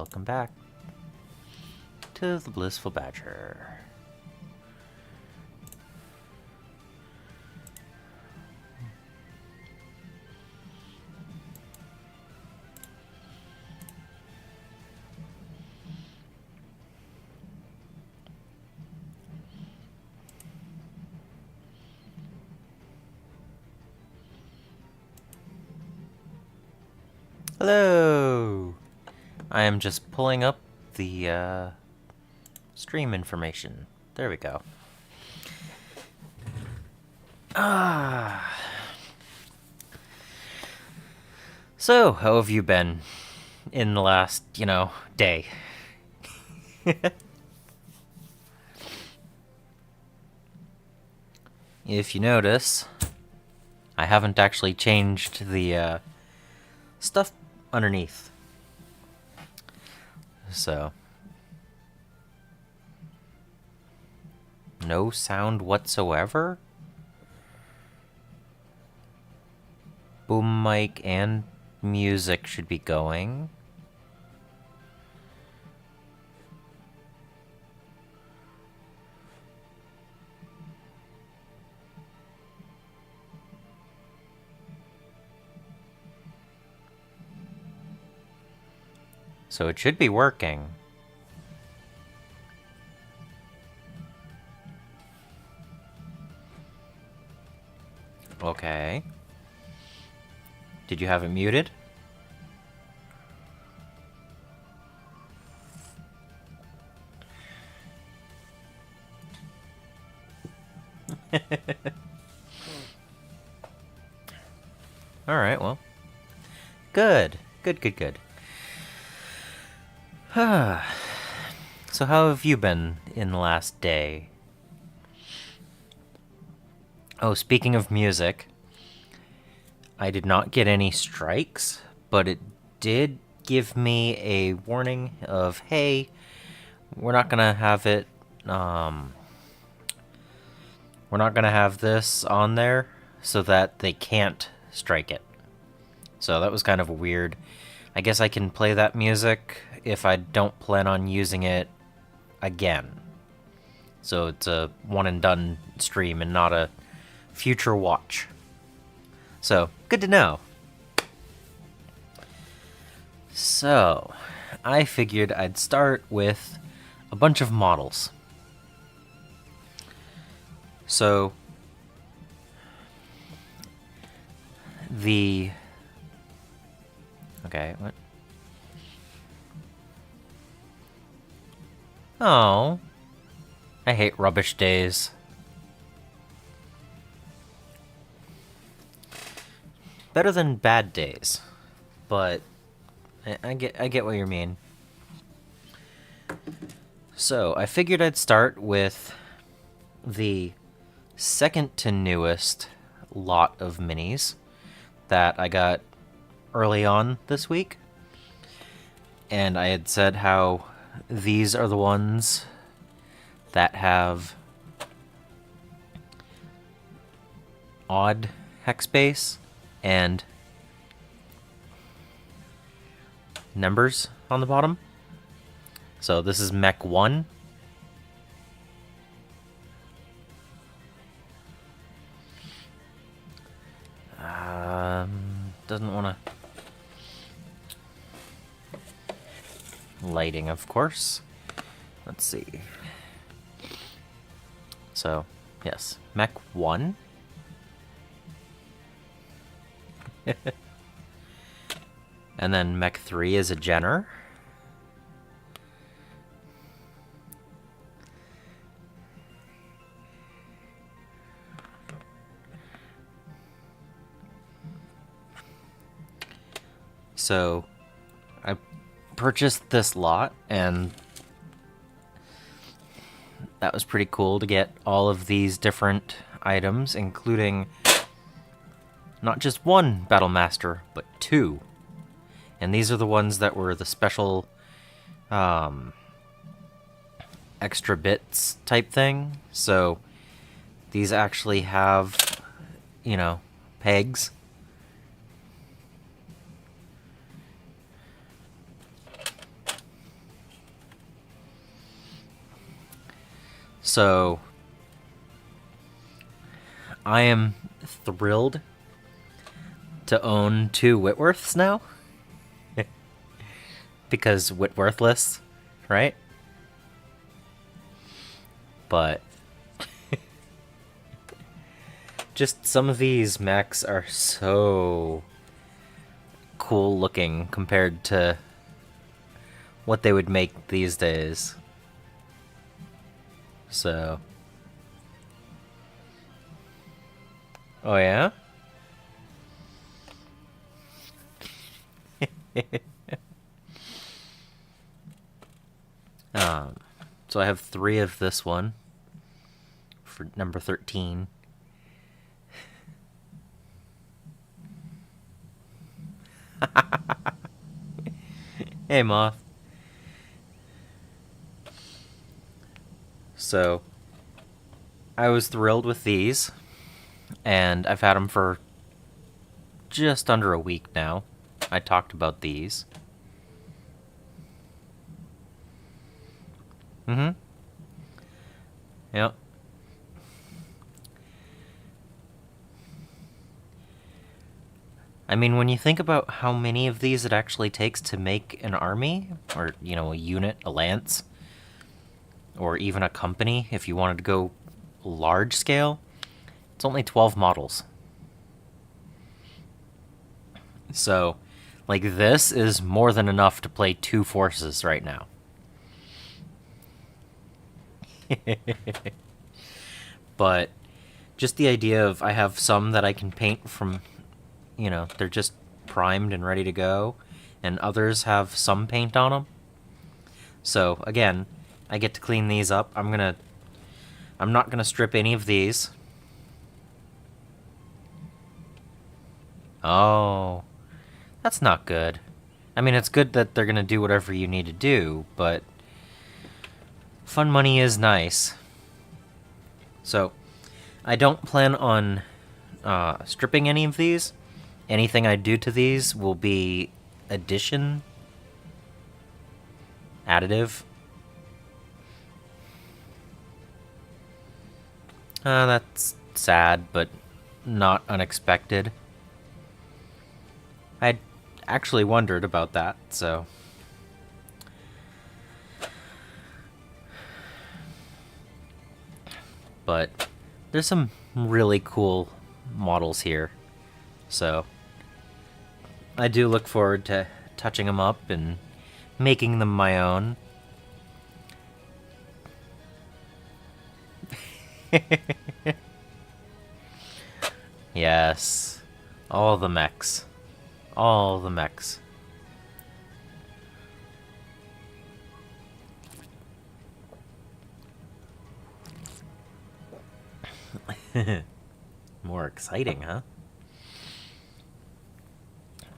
Welcome back to the Blissful Badger. Hello! I am just pulling up the stream information. There we go. So, how have you been in the last, day? If you notice, I haven't actually changed the stuff underneath. So, no sound whatsoever? Boom mic and music should be going. So it should be working. Okay. Did you have it muted? Alright, well. Good. Good. So how have you been in the last day? Oh, speaking of music, I did not get any strikes, but it did give me a warning of, hey, we're not gonna have it, we're not gonna have this on there so that they can't strike it. So that was kind of weird. I guess I can play that music if I don't plan on using it again. So it's a one and done stream and not a future watch. So, good to know. So, I figured I'd start with a bunch of models. So, okay, what? Oh, I hate rubbish days. Better than bad days, but I get what you mean. So, I figured I'd start with the second to newest lot of minis that I got early on this week. And I had said how these are the ones that have odd hex base and numbers on the bottom. So this is Mech 1. Doesn't want to... Lighting, of course. Let's see. So, yes, Mech 1. And then Mech 3 is a Jenner. So, I purchased this lot, and that was pretty cool to get all of these different items, including not just one Battle Master, but two. And these are the ones that were the special extra bits type thing. So these actually have, pegs. So, I am thrilled to own 2 Whitworths now. Because Whitworthless, right? But just some of these mechs are so cool looking compared to what they would make these days. So. Oh, yeah? So I have 3 of this one for number 13. Hey, Moth. So, I was thrilled with these, and I've had them for just under a week now. I talked about these. Mm-hmm. Yep. I mean, when you think about how many of these it actually takes to make an army, or, you know, a unit, a lance, or even a company, if you wanted to go large scale, it's only 12 models. So, like, this is more than enough to play 2 forces right now. But just the idea of I have some that I can paint from, you know, they're just primed and ready to go, and others have some paint on them. So again, I get to clean these up. I'm not gonna strip any of these. Oh, that's not good. I mean, it's good that they're gonna do whatever you need to do, but fun money is nice. So, I don't plan on stripping any of these. Anything I do to these will be addition, additive. That's sad, but not unexpected. I actually wondered about that, so. But there's some really cool models here, so I do look forward to touching them up and making them my own. Yes, all the mechs. All the mechs. More exciting, huh?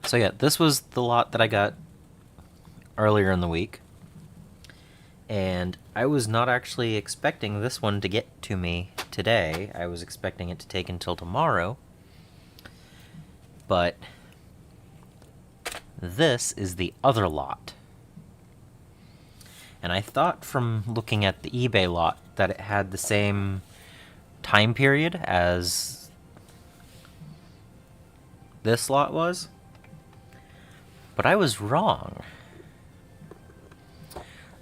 So yeah, this was the lot that I got earlier in the week. And I was not actually expecting this one to get to me today. I was expecting it to take until tomorrow. But this is the other lot. And I thought from looking at the eBay lot that it had the same time period as this lot was. But I was wrong.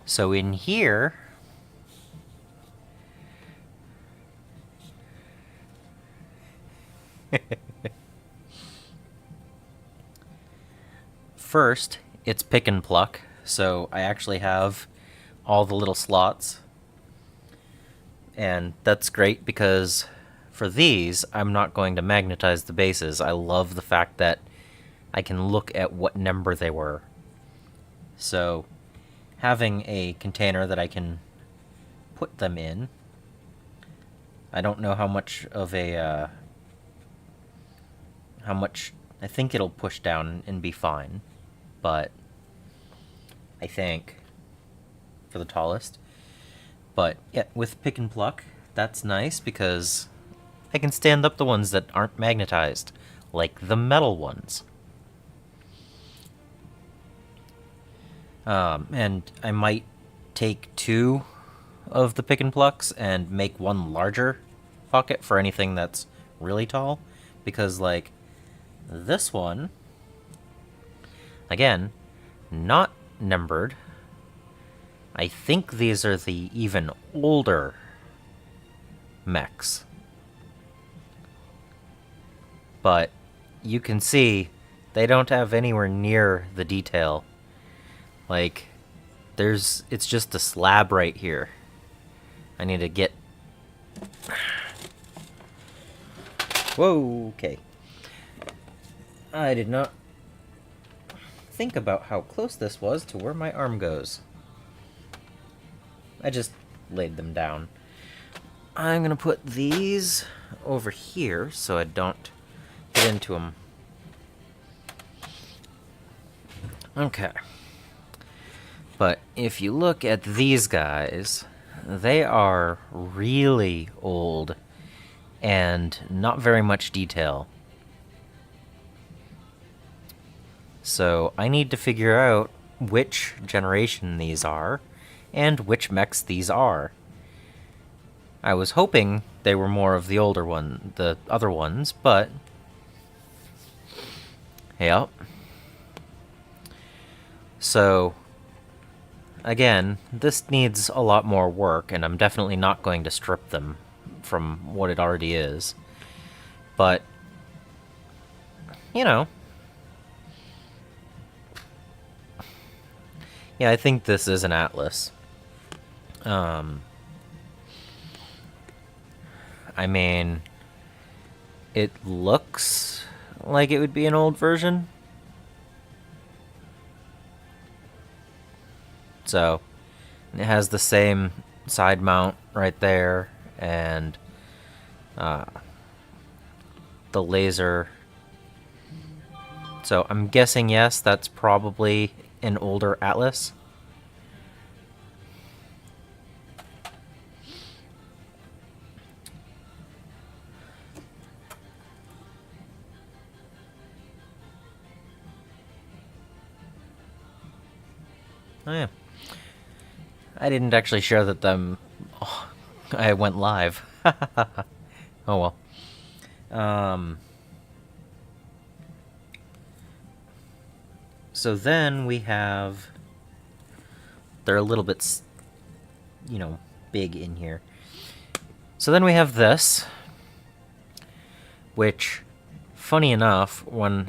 So in here, first, it's pick and pluck. So I actually have all the little slots. And that's great because for these, I'm not going to magnetize the bases. I love the fact that I can look at what number they were. So having a container that I can put them in. I don't know how much of a, I think it'll push down and be fine, but I think for the tallest. But yeah, with pick and pluck, that's nice because I can stand up the ones that aren't magnetized, like the metal ones. And I might take 2 of the pick and plucks and make one larger pocket for anything that's really tall. Because, like, this one, again, not numbered. I think these are the even older mechs. But you can see they don't have anywhere near the detail. Like, it's just a slab right here. I need to get... Whoa, okay. I did not think about how close this was to where my arm goes. I just laid them down. I'm gonna put these over here so I don't get into them. Okay. But if you look at these guys, they are really old and not very much detail. So I need to figure out which generation these are and which mechs these are. I was hoping they were more of the older one, the other ones, but yep. So again, this needs a lot more work, and I'm definitely not going to strip them from what it already is. But you know, yeah, I think this is an Atlas. I mean, it looks like it would be an old version. So, it has the same side mount right there, and the laser. So, I'm guessing, yes, that's probably an older Atlas. Oh yeah. I didn't actually share that I went live. Oh well. So then we have... They're a little bit, big in here. So then we have this, which, funny enough, when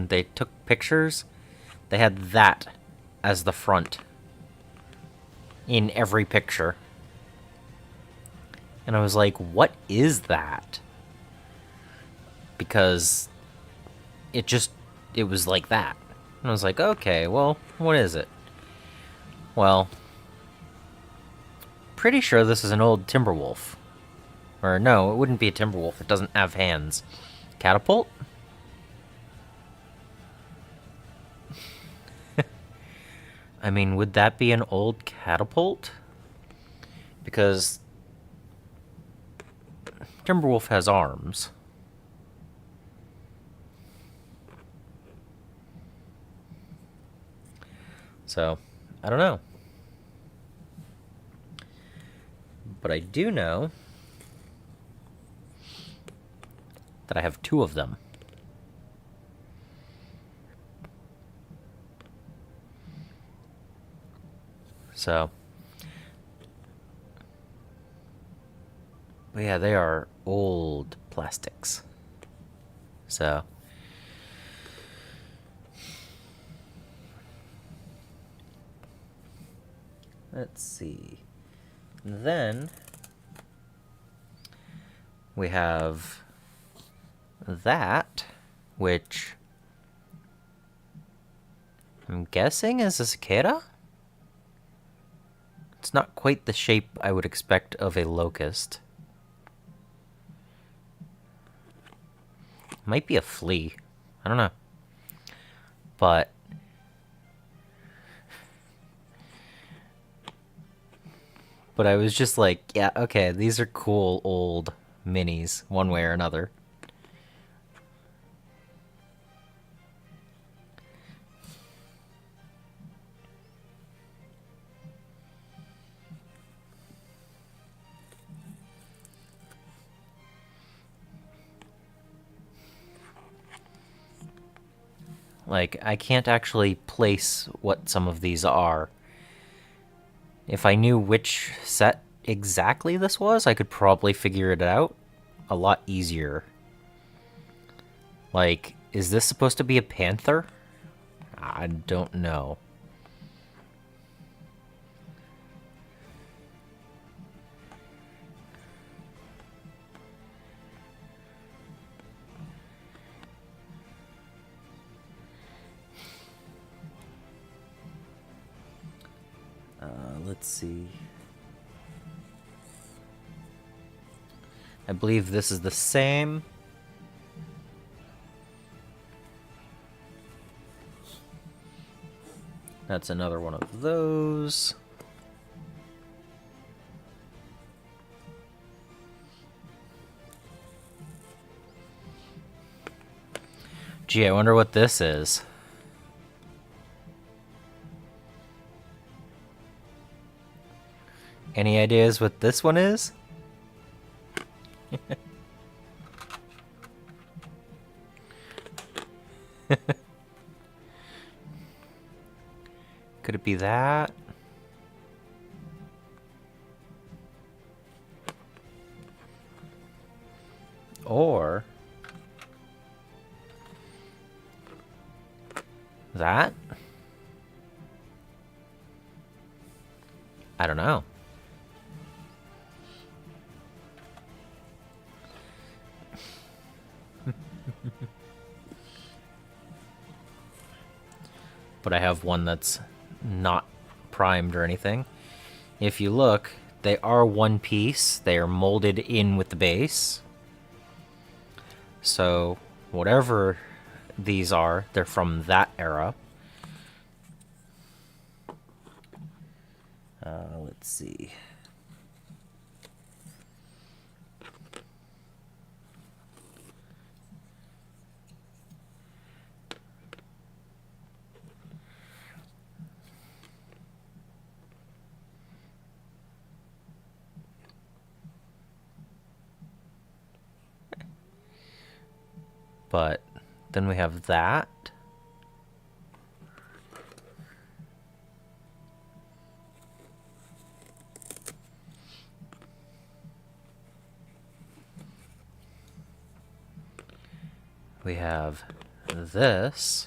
they took pictures, they had that as the front in every picture. And I was like, what is that? Because it was like that. And I was like, okay, well, what is it? Well, pretty sure this is an old Timberwolf. Or no, it wouldn't be a Timberwolf. It doesn't have hands. Catapult? I mean, would that be an old catapult? Because Timberwolf has arms. So, I don't know. But I do know that I have 2 of them. So, but yeah, they are old plastics. So, let's see. Then we have that, which I'm guessing is a cicada? It's not quite the shape I would expect of a locust. Might be a flea. I don't know. But I was just like, yeah, okay, these are cool old minis, one way or another. Like, I can't actually place what some of these are. If I knew which set exactly this was, I could probably figure it out a lot easier. Like, is this supposed to be a panther? I don't know. Let's see. I believe this is the same. That's another one of those. Gee, I wonder what this is. Any ideas what this one is? Could it be that? Or that? I don't know. But I have one that's not primed or anything. If you look, they are one piece. They are molded in with the base. So whatever these are, they're from that era. Let's see. But then we have that. We have this.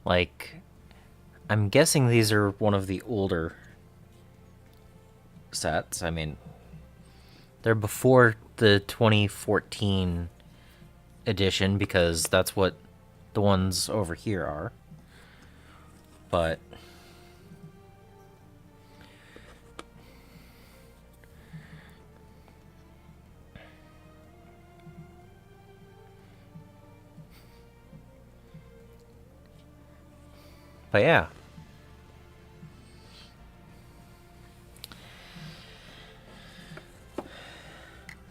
Like, I'm guessing these are one of the older sets. I mean, they're before the 2014 edition because that's what the ones over here are. But yeah.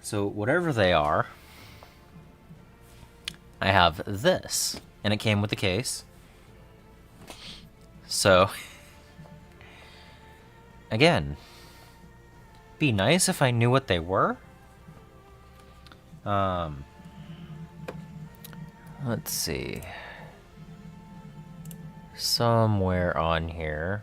So whatever they are, I have this, and it came with the case. So again, be nice if I knew what they were. Let's see. Somewhere on here.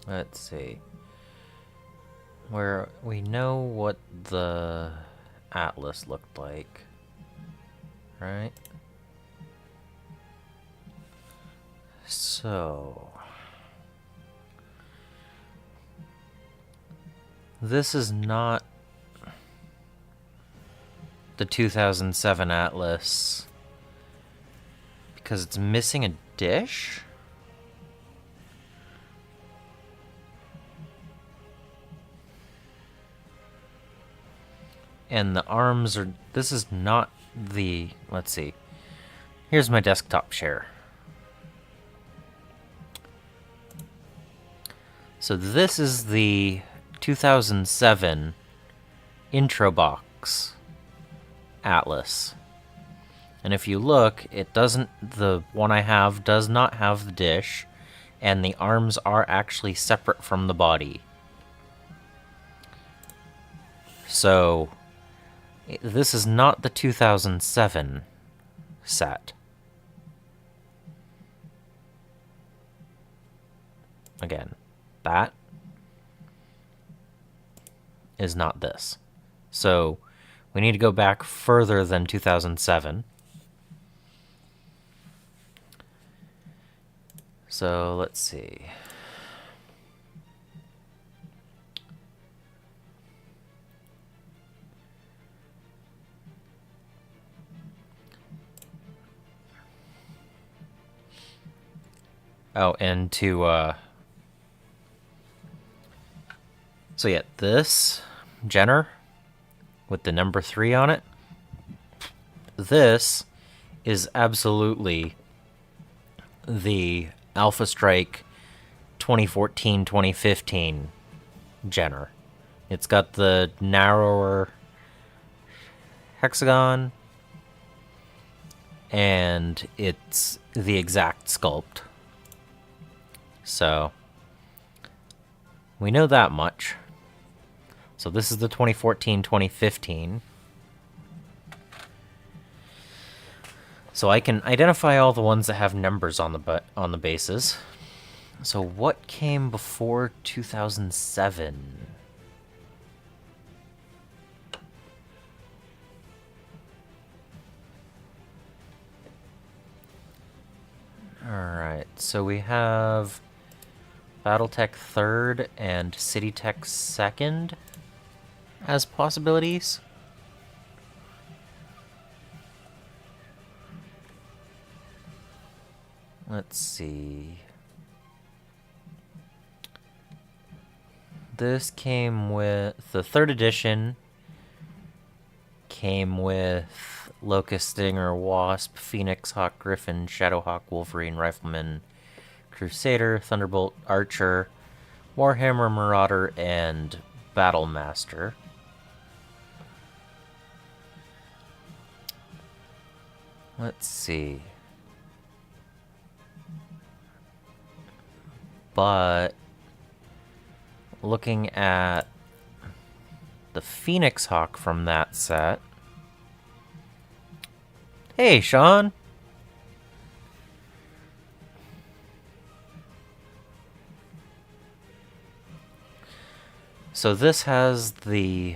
Let's see. Where we know what the Atlas looked like, right? So this is not the 2007 Atlas because it's missing a dish. And the arms are... This is not the... Let's see. Here's my desktop share. So this is the 2007 intro box Atlas. And if you look, it doesn't, the one I have does not have the dish, and the arms are actually separate from the body. So, this is not the 2007 set. Again, that is not this. So, we need to go back further than 2007. So, let's see. Oh, and to, so yeah, this Jenner with the number 3 on it, this is absolutely the Alpha Strike 2014-2015 Jenner. It's got the narrower hexagon, and it's the exact sculpt. So, we know that much. So this is the 2014-2015. So I can identify all the ones that have numbers on the bases. So what came before 2007? Alright, so we have Battletech 3rd and Citytech 2nd as possibilities. Let's see. This came with the 3rd edition. Came with Locust, Stinger, Wasp, Phoenix, Hawk, Griffin, Shadowhawk, Wolverine, Rifleman, Crusader, Thunderbolt, Archer, Warhammer, Marauder, and Battlemaster. Let's see. But looking at the Phoenix Hawk from that set. Hey, Sean! So this has the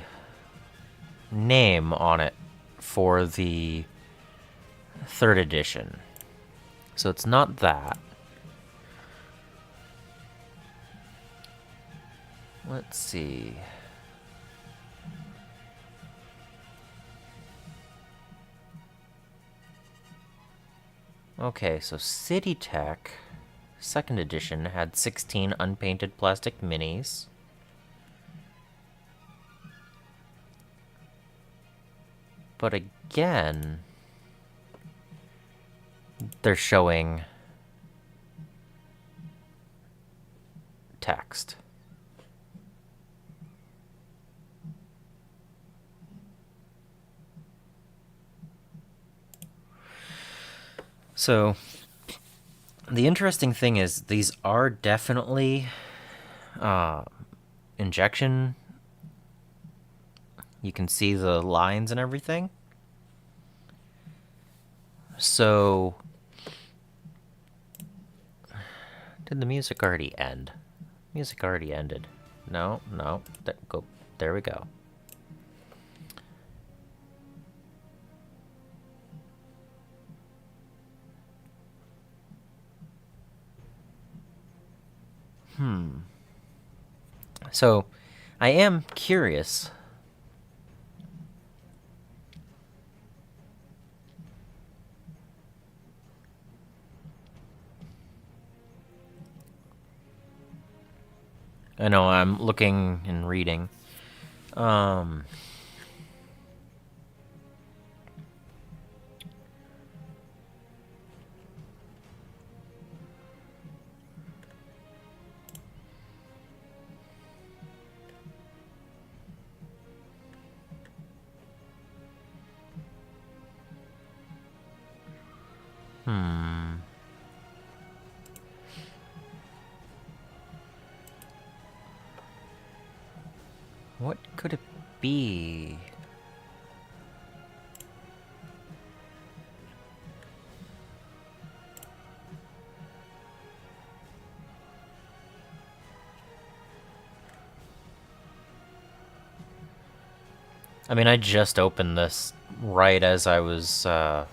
name on it for the 3rd edition. So it's not that. Let's see. Okay, so Citytech 2nd edition had 16 unpainted plastic minis. But again, they're showing text. So, the interesting thing is these are definitely injection. You can see the lines and everything. So, did the music already end? Music already ended. No. There we go. So, I am curious. I know, I'm looking and reading. What could it be? I mean, I just opened this right as I was, I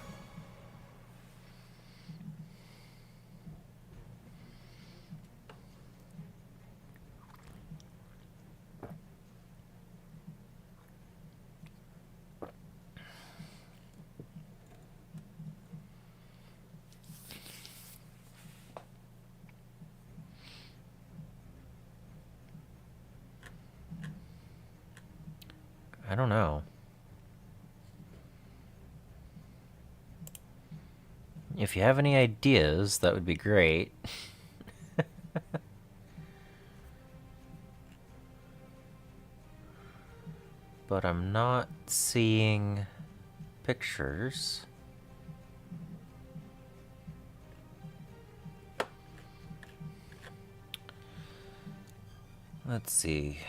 don't know. If you have any ideas, that would be great. But I'm not seeing pictures. Let's see.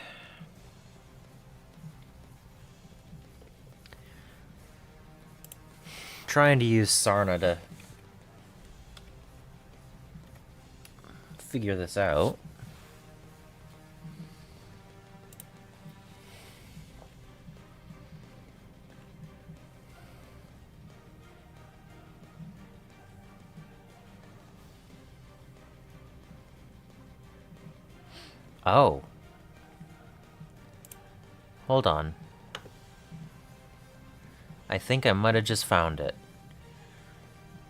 Trying to use Sarna to figure this out. Oh. Hold on. I think I might have just found it.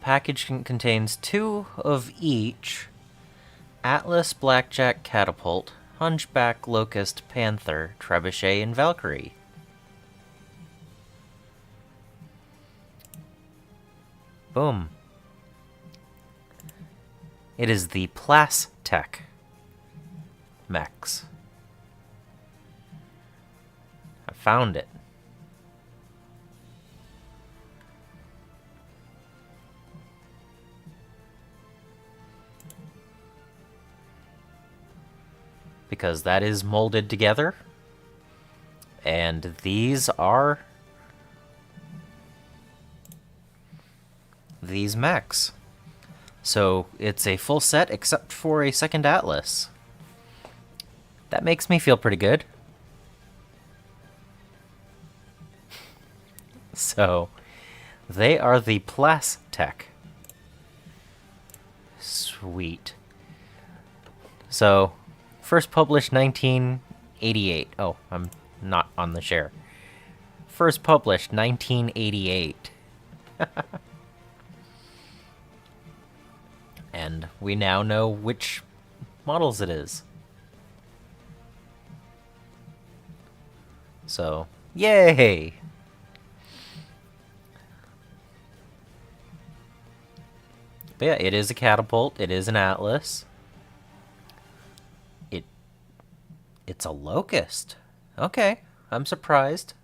Package contains 2 of each Atlas, Blackjack, Catapult, Hunchback, Locust, Panther, Trebuchet, and Valkyrie. Boom. It is the Battletech mechs. I found it. Because that is molded together. And these are these mechs. So it's a full set except for a second Atlas. That makes me feel pretty good. So they are the Battletech. Sweet. So first published 1988. Oh, I'm not on the share. First published 1988. And we now know which models it is. So, yay! But yeah, it is a catapult. It is an Atlas. It's a Locust. Okay, I'm surprised.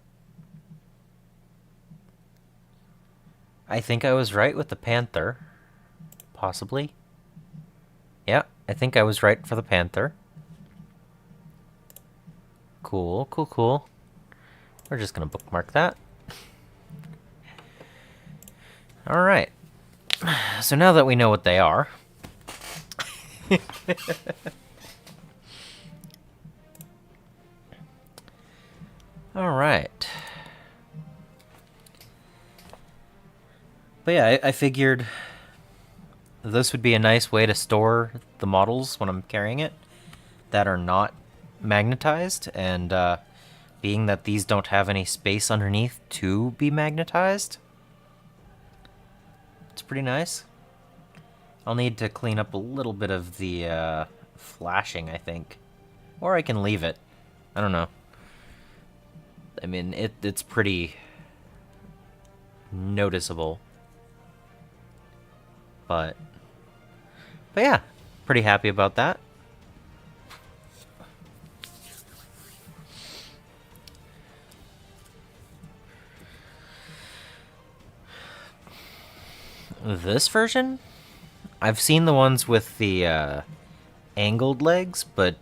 I think I was right with the Panther. Possibly. Yeah, I think I was right for the Panther. Cool, cool, cool. We're just gonna bookmark that. Alright. So now that we know what they are... Alright. But yeah, I figured this would be a nice way to store the models when I'm carrying it that are not magnetized, and being that these don't have any space underneath to be magnetized, it's pretty nice. I'll need to clean up a little bit of the flashing, I think. Or I can leave it. I don't know. I mean, it's pretty noticeable. But yeah, pretty happy about that. This version? I've seen the ones with the angled legs, but...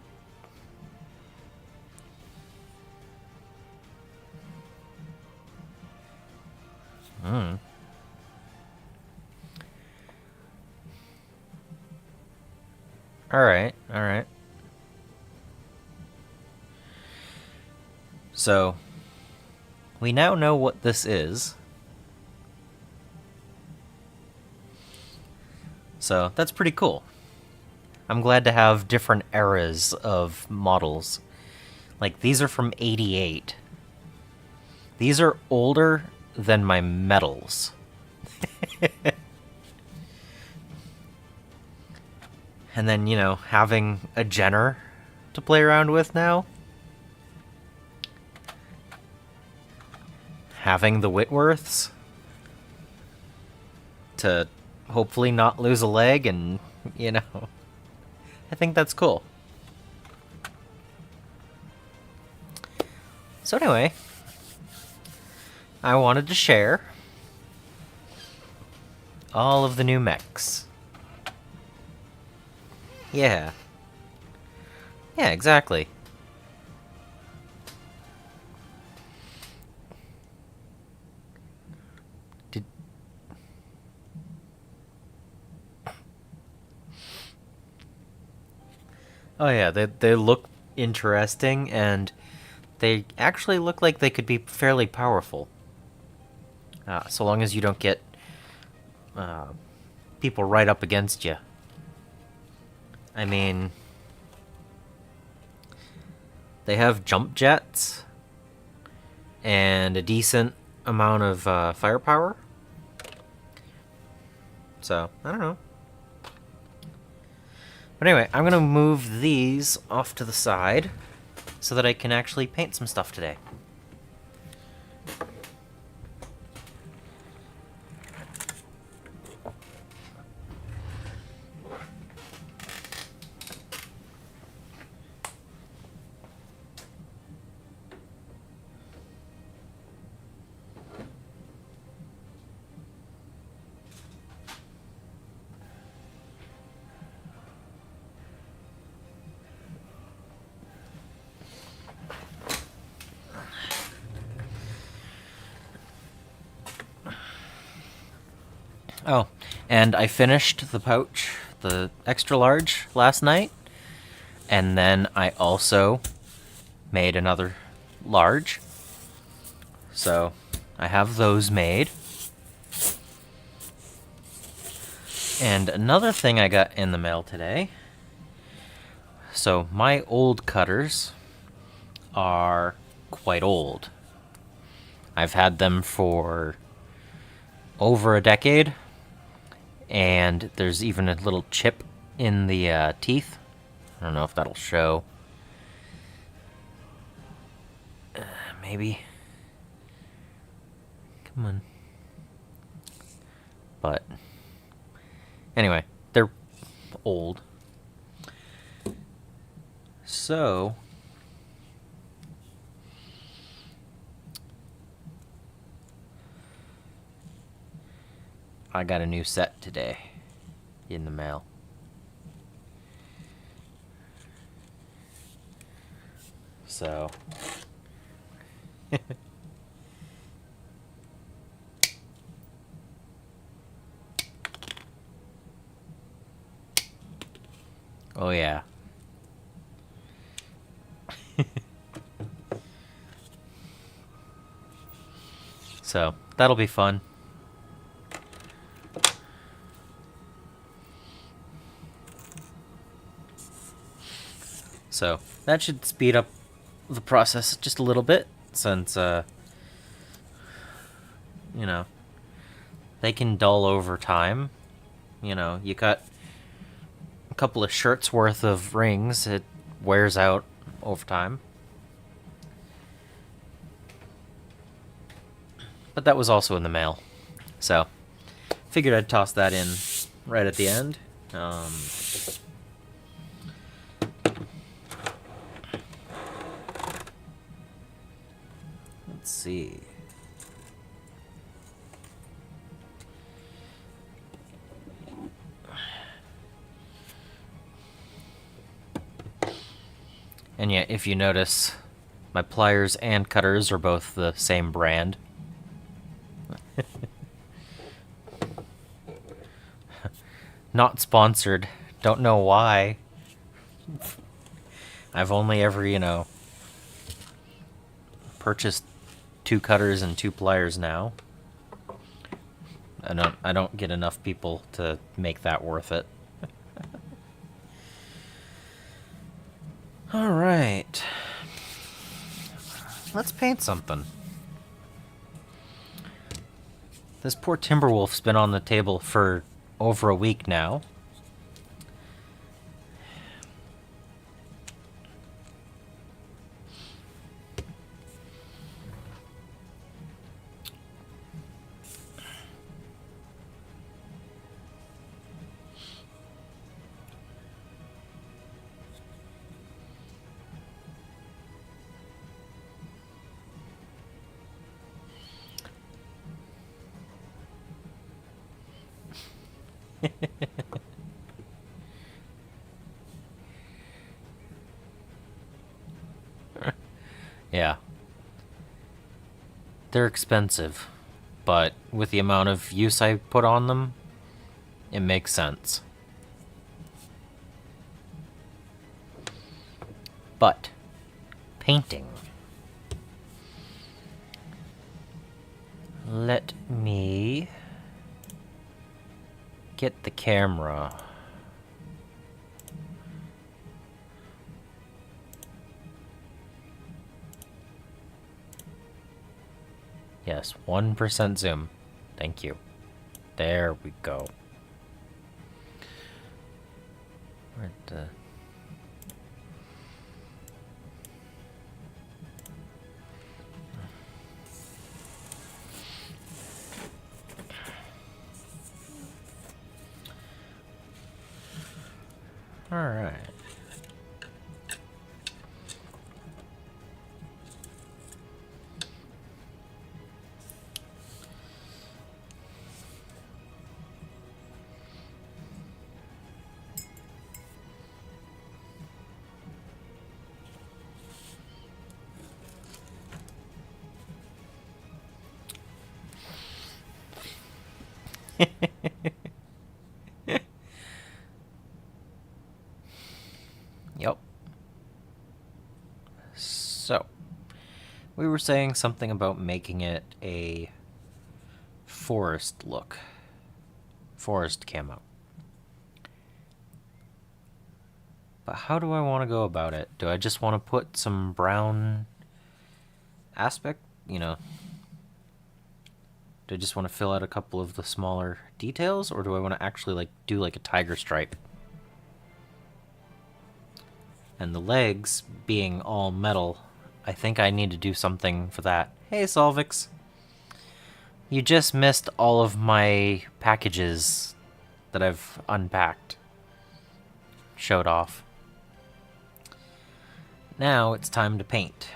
Alright, alright. So, we now know what this is. So, that's pretty cool. I'm glad to have different eras of models. Like, these are from '88. These are older than my medals. And then, you know, having a Jenner to play around with now. Having the Whitworths to hopefully not lose a leg, and, you know, I think that's cool. So anyway, I wanted to share all of the new mechs. Yeah. Yeah, exactly. Oh yeah, they look interesting, and they actually look like they could be fairly powerful. So long as you don't get people right up against you. I mean, they have jump jets and a decent amount of firepower. So, I don't know. But anyway, I'm going to move these off to the side so that I can actually paint some stuff today. Oh, and I finished the pouch, the extra large, last night. And then I also made another large. So I have those made. And another thing I got in the mail today. So my old cutters are quite old. I've had them for over a decade. And there's even a little chip in the teeth. I don't know if that'll show. Maybe. Come on. But anyway, they're old. So I got a new set today in the mail. So oh yeah. So that'll be fun. So that should speed up the process just a little bit, since you know, they can dull over time. You know, you cut a couple of shirts worth of rings, it wears out over time. But that was also in the mail, so figured I'd toss that in right at the end. Let's see. And yet, if you notice, my pliers and cutters are both the same brand. Not sponsored. Don't know why. I've only ever, purchased 2 cutters and 2 pliers now. I don't get enough people to make that worth it. All right. Let's paint something. This poor Timberwolf's been on the table for over a week now. Yeah. They're expensive, but with the amount of use I put on them, it makes sense. But, painting. Let me get the camera. Yes, 1% zoom. Thank you. There we go. Where'd the... All right. Yep. So, we were saying something about making it a forest look. Forest camo. But how do I want to go about it? Do I just want to put some brown aspect, Do I just want to fill out a couple of the smaller details, or do I want to actually do a tiger stripe? And the legs being all metal, I think I need to do something for that. Hey, Solvix. You just missed all of my packages that I've unpacked. Showed off. Now it's time to paint.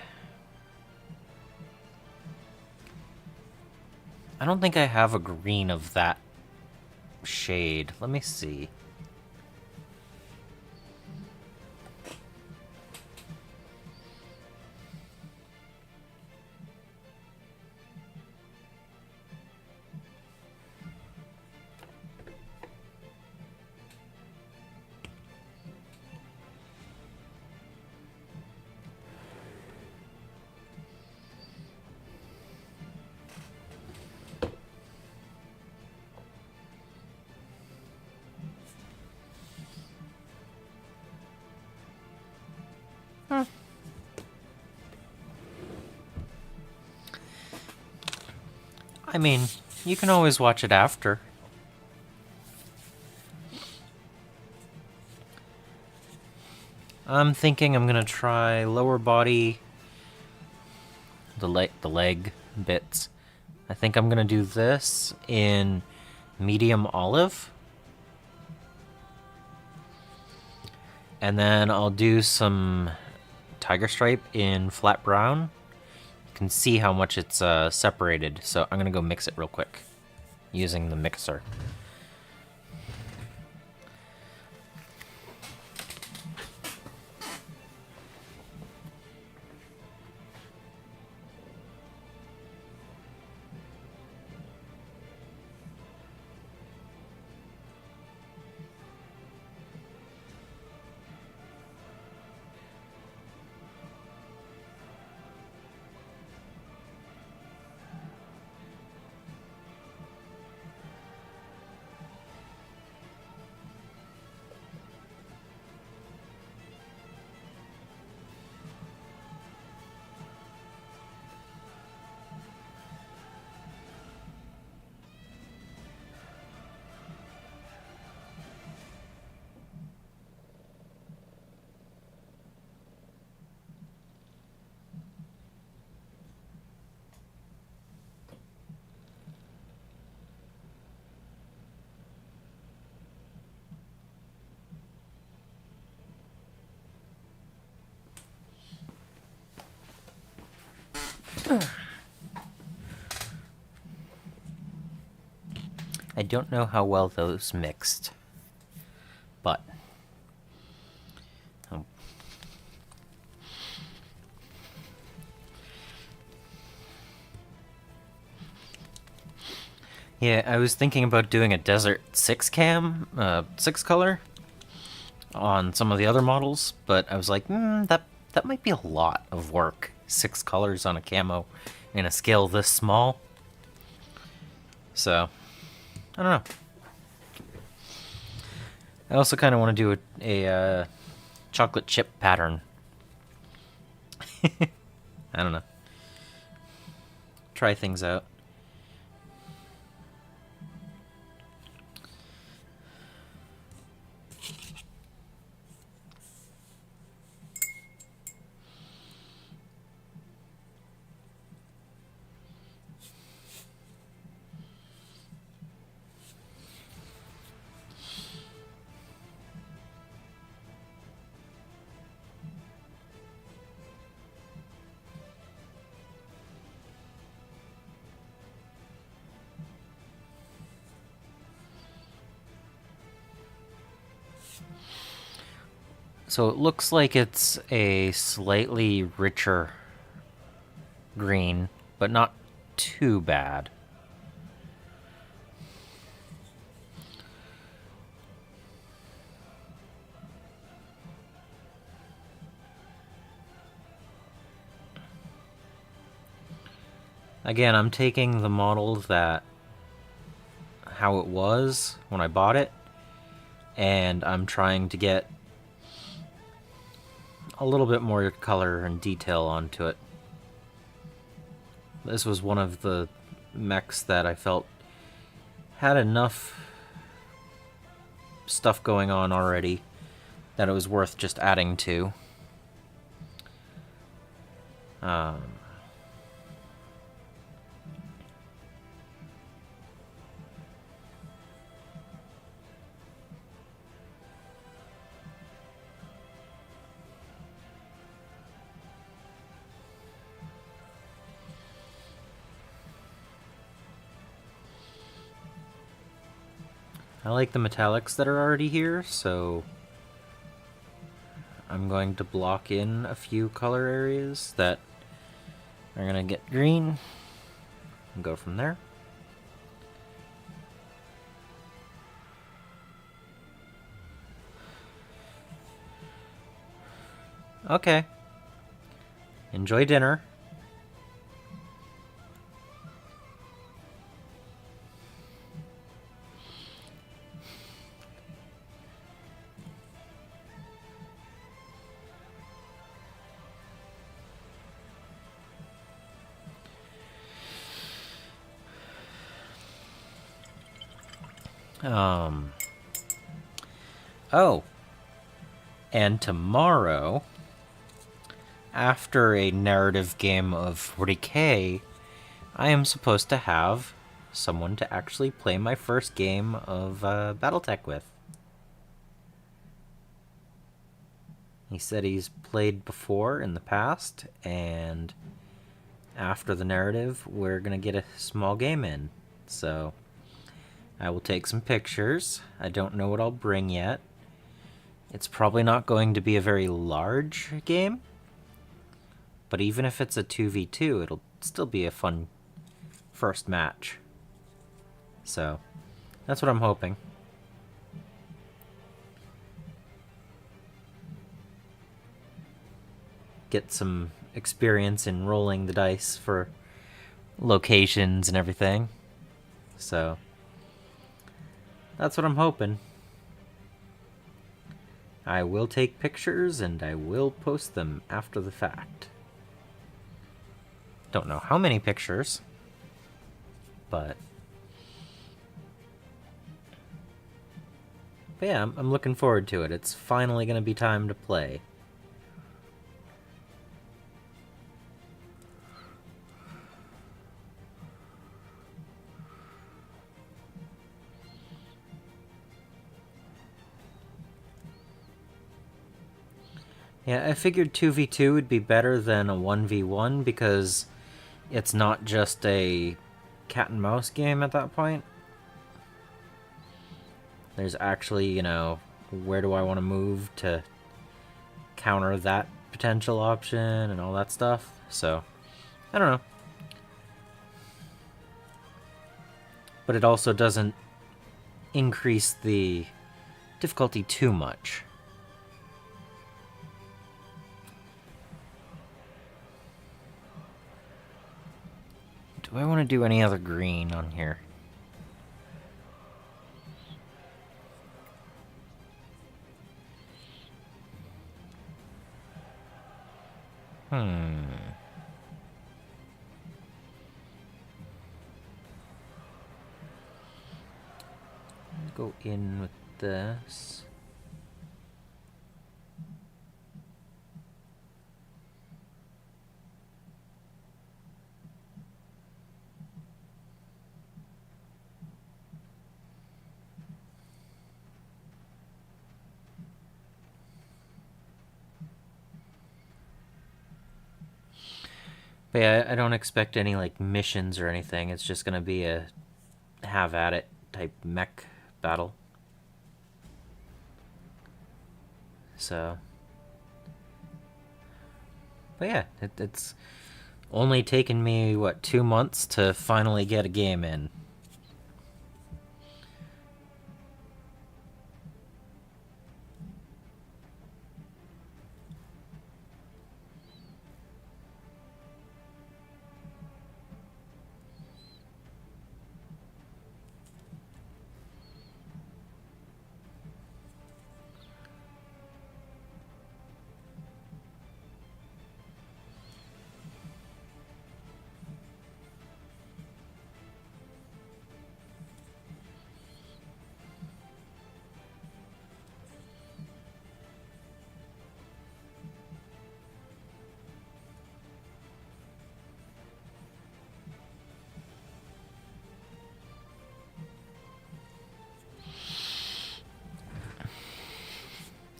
I don't think I have a green of that shade. Let me see. I mean, you can always watch it after. I'm thinking I'm gonna try lower body, the leg bits. I think I'm gonna do this in medium olive. And then I'll do some tiger stripe in flat brown. You can see how much it's separated, so I'm gonna go mix it real quick using the mixer. I don't know how well those mixed, but yeah, I was thinking about doing a Desert 6 cam, 6 color on some of the other models, but I was like, that might be a lot of work. 6 colors on a camo in a scale this small. So, I don't know. I also kind of want to do a chocolate chip pattern. I don't know. Try things out. So it looks like it's a slightly richer green, but not too bad. Again, I'm taking the model that how it was when I bought it, and I'm trying to get a little bit more color and detail onto it. This was one of the mechs that I felt had enough stuff going on already that it was worth just adding to. I like the metallics that are already here, so I'm going to block in a few color areas that are going to get green and go from there. Okay. Enjoy dinner. Oh. And tomorrow, after a narrative game of 40k, I am supposed to have someone to actually play my first game of Battletech with. He said he's played before in the past, and after the narrative, we're going to get a small game in. So, I will take some pictures. I don't know what I'll bring yet. It's probably not going to be a very large game, but even if it's a 2v2, it'll still be a fun first match. So, that's what I'm hoping. Get some experience in rolling the dice for locations and everything. So, that's what I'm hoping. I will take pictures and I will post them after the fact. Don't know how many pictures, but yeah, I'm looking forward to it. It's finally going to be time to play. Yeah, I figured 2v2 would be better than a 1v1 because it's not just a cat and mouse game at that point. There's actually, you know, where do I want to move to counter that potential option and all that stuff. So, I don't know. But it also doesn't increase the difficulty too much. Do I want to do any other green on here? Go in with this. But yeah, I don't expect any like missions or anything. It's just gonna be a have at it type mech battle. So, but yeah, it's only taken me what 2 months to finally get a game in.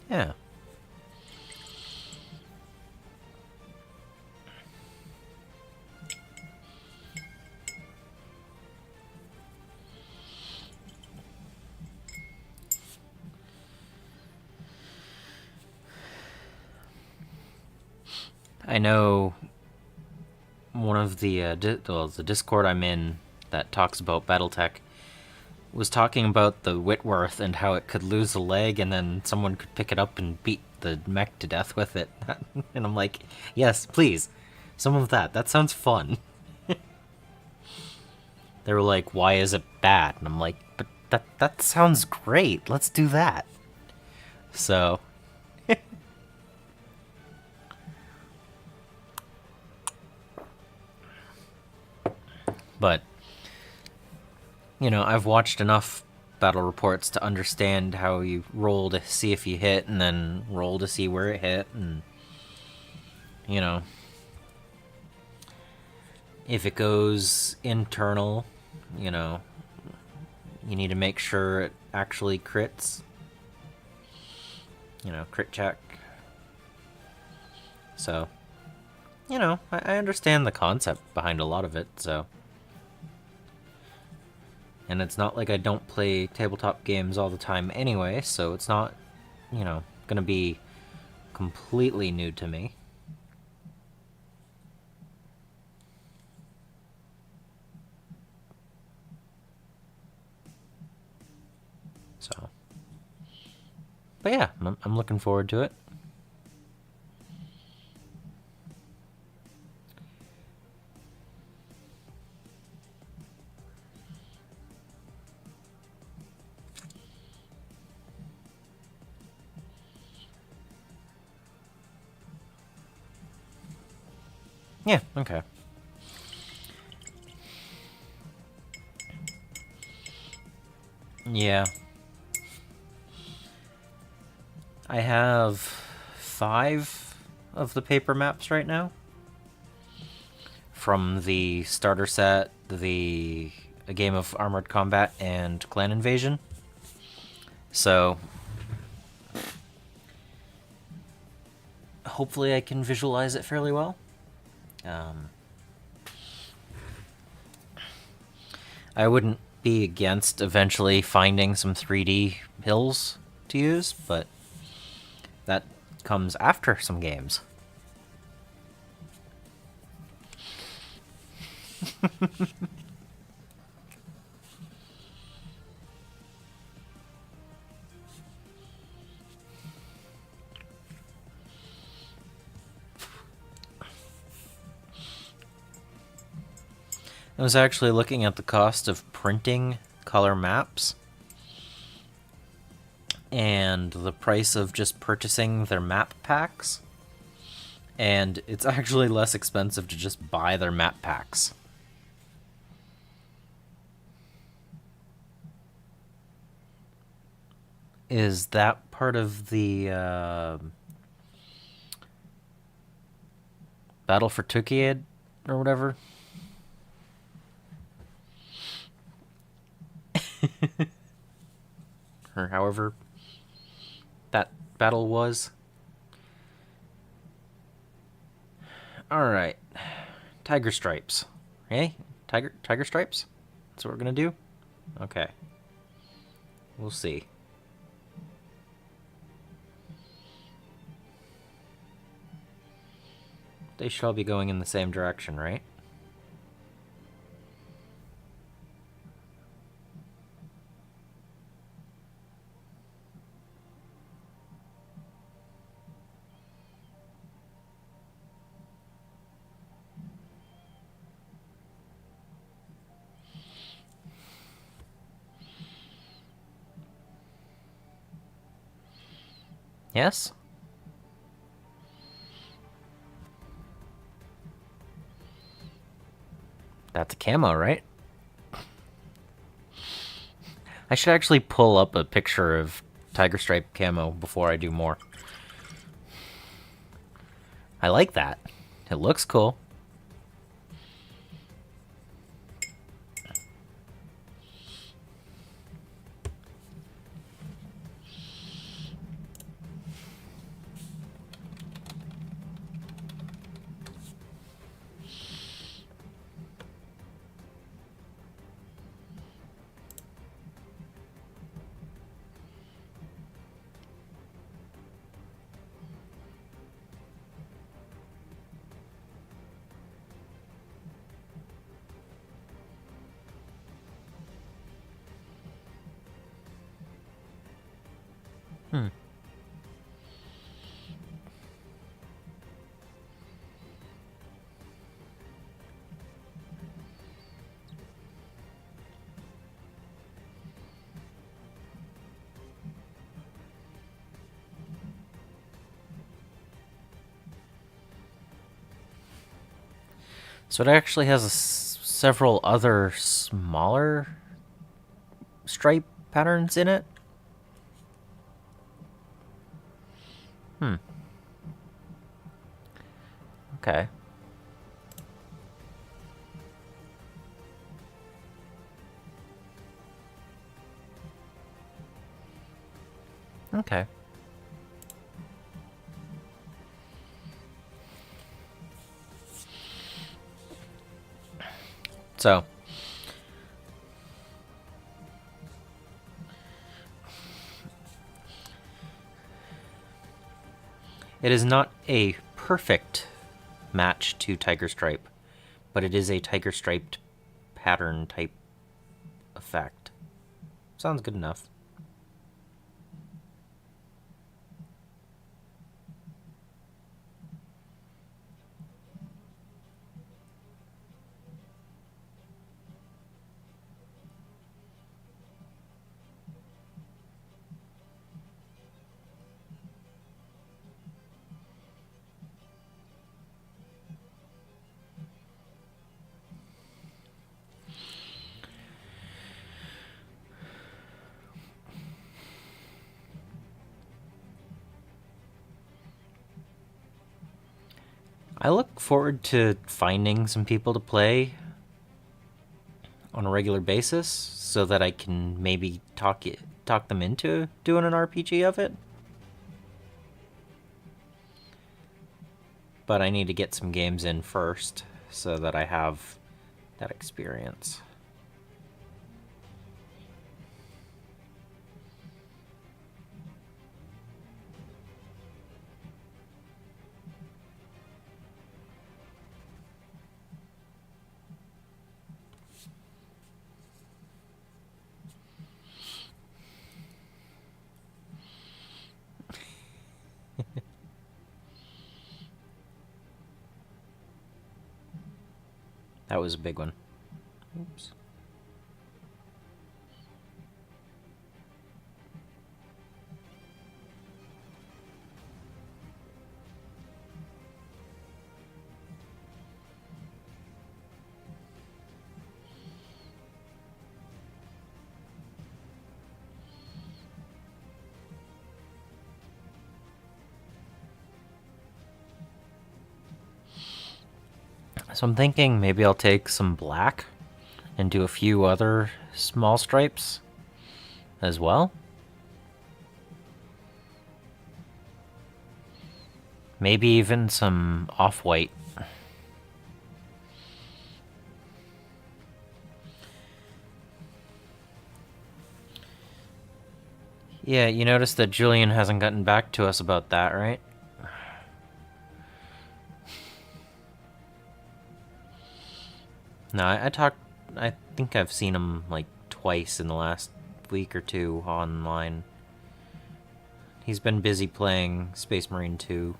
Yeah. I know one of the the Discord I'm in that talks about BattleTech was talking about the Whitworth and how it could lose a leg and then someone could pick it up and beat the mech to death with it. And I'm like, yes, please, some of that. That sounds fun. They were like, why is it bad? And I'm like, but that sounds great. Let's do that. So, but you know, I've watched enough battle reports to understand how you roll to see if you hit and then roll to see where it hit, and you know, if it goes internal, you know, you need to make sure it actually crits. You know, crit check. So, you know, I understand the concept behind a lot of it, so. And it's not like I don't play tabletop games all the time anyway, so it's not, you know, gonna be completely new to me. So. But yeah, I'm looking forward to it. Yeah, okay. Yeah. I have 5 of the paper maps right now. From the starter set, a game of Armored Combat, and Clan Invasion. So, hopefully I can visualize it fairly well. I wouldn't be against eventually finding some 3D hills to use, but that comes after some games. I was actually looking at the cost of printing color maps and the price of just purchasing their map packs, and it's actually less expensive to just buy their map packs. Is that part of the Battle for Tukiad or whatever? Or however that battle was. Alright. Tiger stripes. Hey? Tiger stripes? That's what we're gonna do? Okay. We'll see. They shall be going in the same direction, right? Yes? That's a camo, right? I should actually pull up a picture of tiger stripe camo before I do more. I like that. It looks cool. So it actually has several other smaller stripe patterns in it. Okay. Okay. So, it is not a perfect match to tiger stripe, but it is a tiger striped pattern type effect. Sounds good enough. I look forward to finding some people to play on a regular basis so that I can maybe talk them into doing an RPG of it. But I need to get some games in first so that I have that experience. That was a big one. Oops. So I'm thinking maybe I'll take some black and do a few other small stripes as well. Maybe even some off-white. Yeah, you notice that Julian hasn't gotten back to us about that, right? No, I think I've seen him like twice in the last week or two online. He's been busy playing Space Marine 2.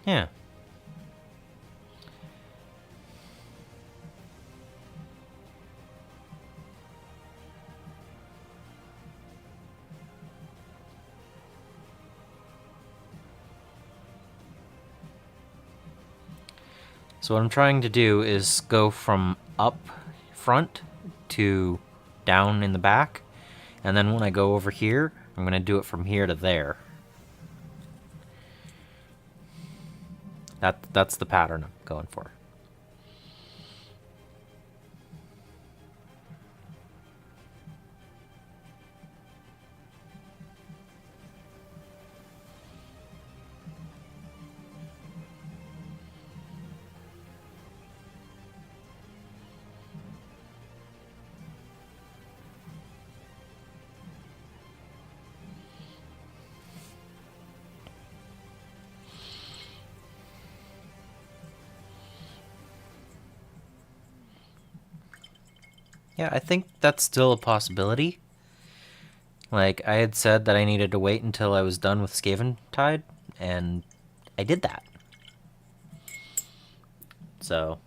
Yeah. So what I'm trying to do is go from up front to down in the back, and then when I go over here, I'm going to do it from here to there. That's the pattern I'm going for. Yeah, I think that's still a possibility. Like, I had said that I needed to wait until I was done with Skaven Tide, and I did that. So...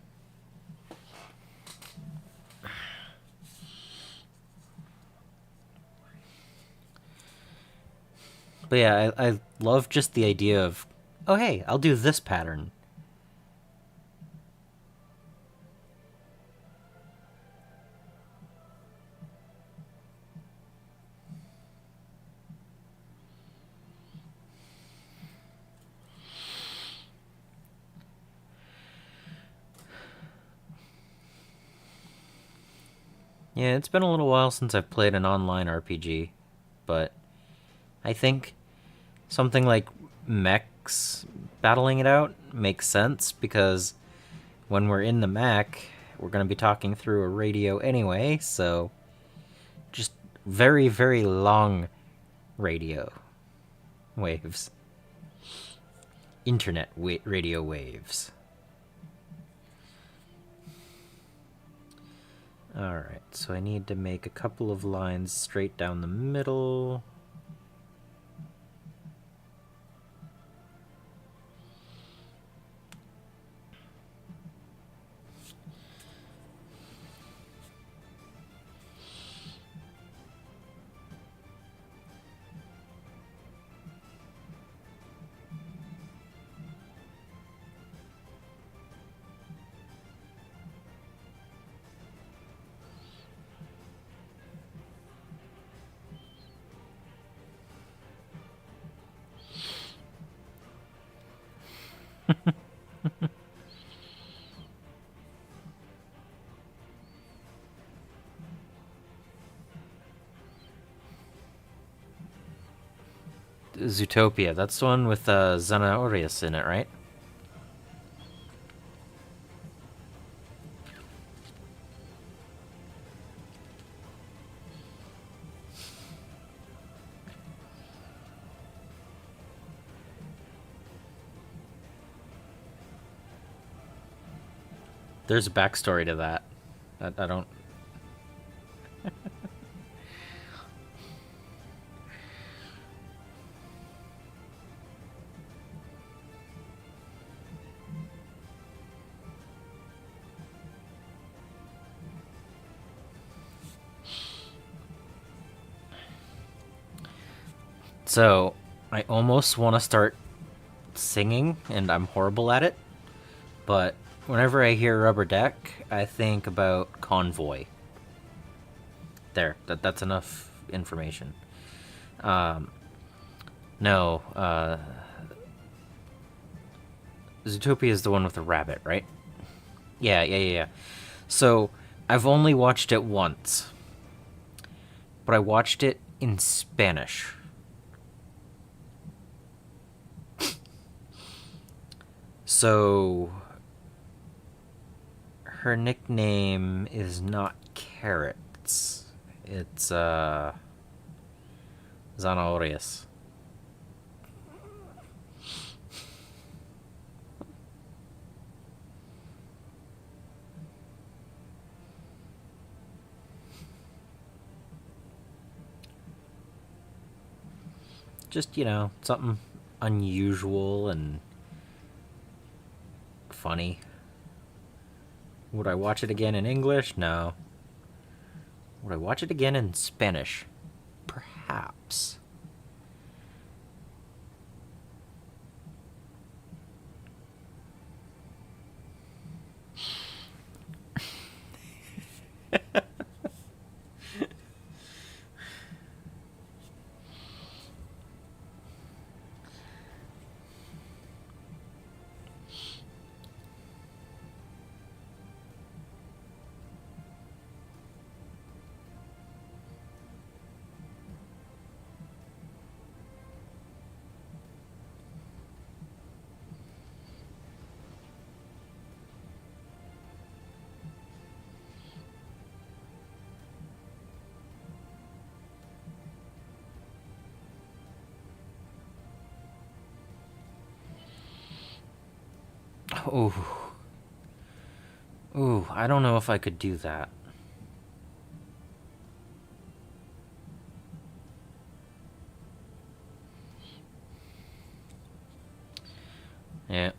But yeah, I love just the idea of, oh hey, I'll do this pattern. Yeah, it's been a little while since I've played an online RPG, but I think something like mechs battling it out makes sense because when we're in the mech, we're going to be talking through a radio anyway, so just very, very long radio waves. Internet radio waves. Alright, so I need to make a couple of lines straight down the middle. Zootopia. That's the one with Xanaorius in it, right? There's a backstory to that. I don't. So, I almost want to start singing, and I'm horrible at it. But whenever I hear Rubber Deck, I think about Convoy. There, that's enough information. No, Zootopia is the one with the rabbit, right? Yeah. So, I've only watched it once, but I watched it in Spanish. So, her nickname is not Carrots. It's, Zanahorias. Just, something unusual and funny. Would I watch it again in English? No. Would I watch it again in Spanish? Perhaps. Ooh. Ooh, I don't know if I could do that. Yeah.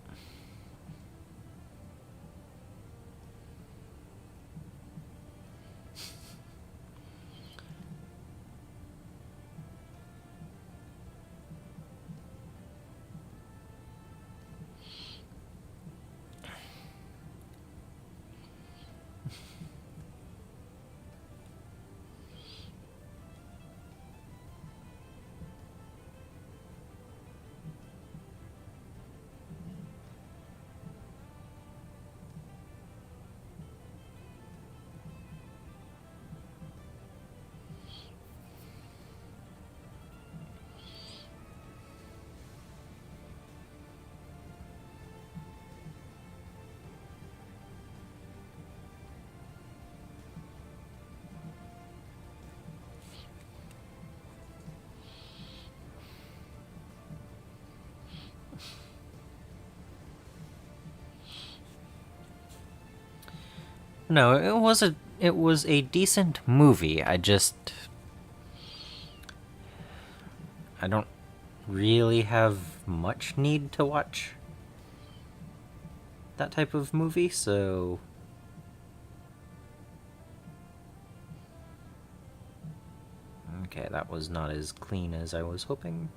No, it was a decent movie. I don't really have much need to watch that type of movie, so okay, that was not as clean as I was hoping.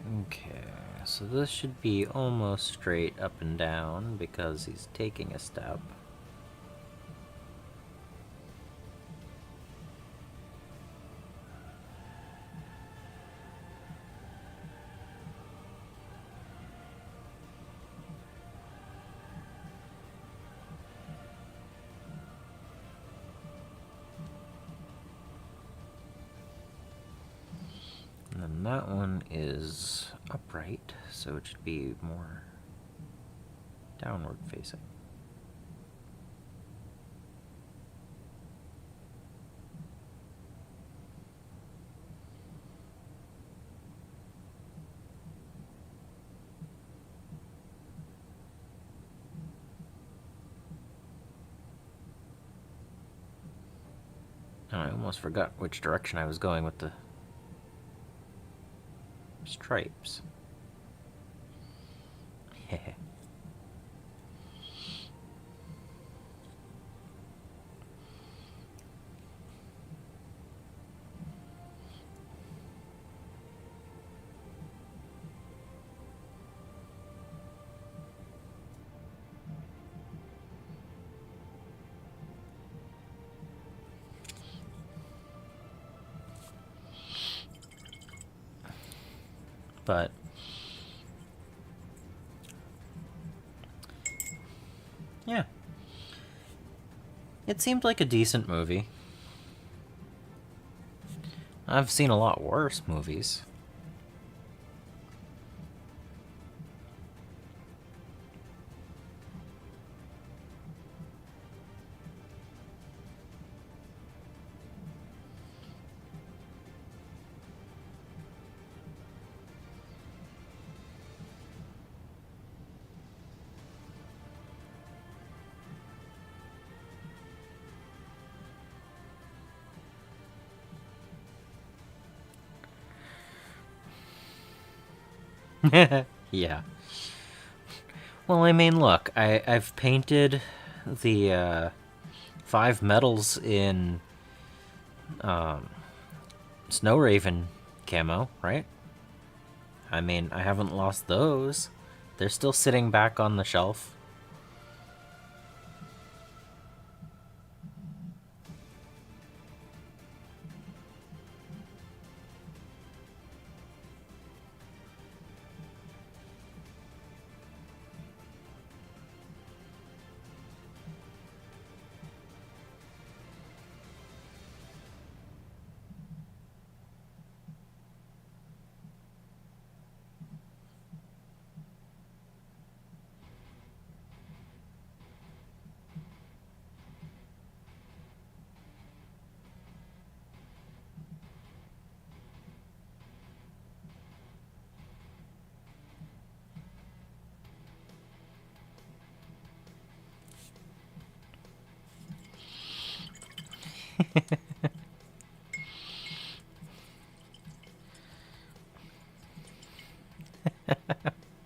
Okay. Okay, so this should be almost straight up and down because he's taking a step. And then that one is upright, so it should be more downward facing. Oh, I almost forgot which direction I was going with the stripes. But yeah, it seemed like a decent movie. I've seen a lot worse movies. Yeah. Well, I mean, look, I've painted the 5 medals in Snow Raven camo, right? I mean, I haven't lost those. They're still sitting back on the shelf.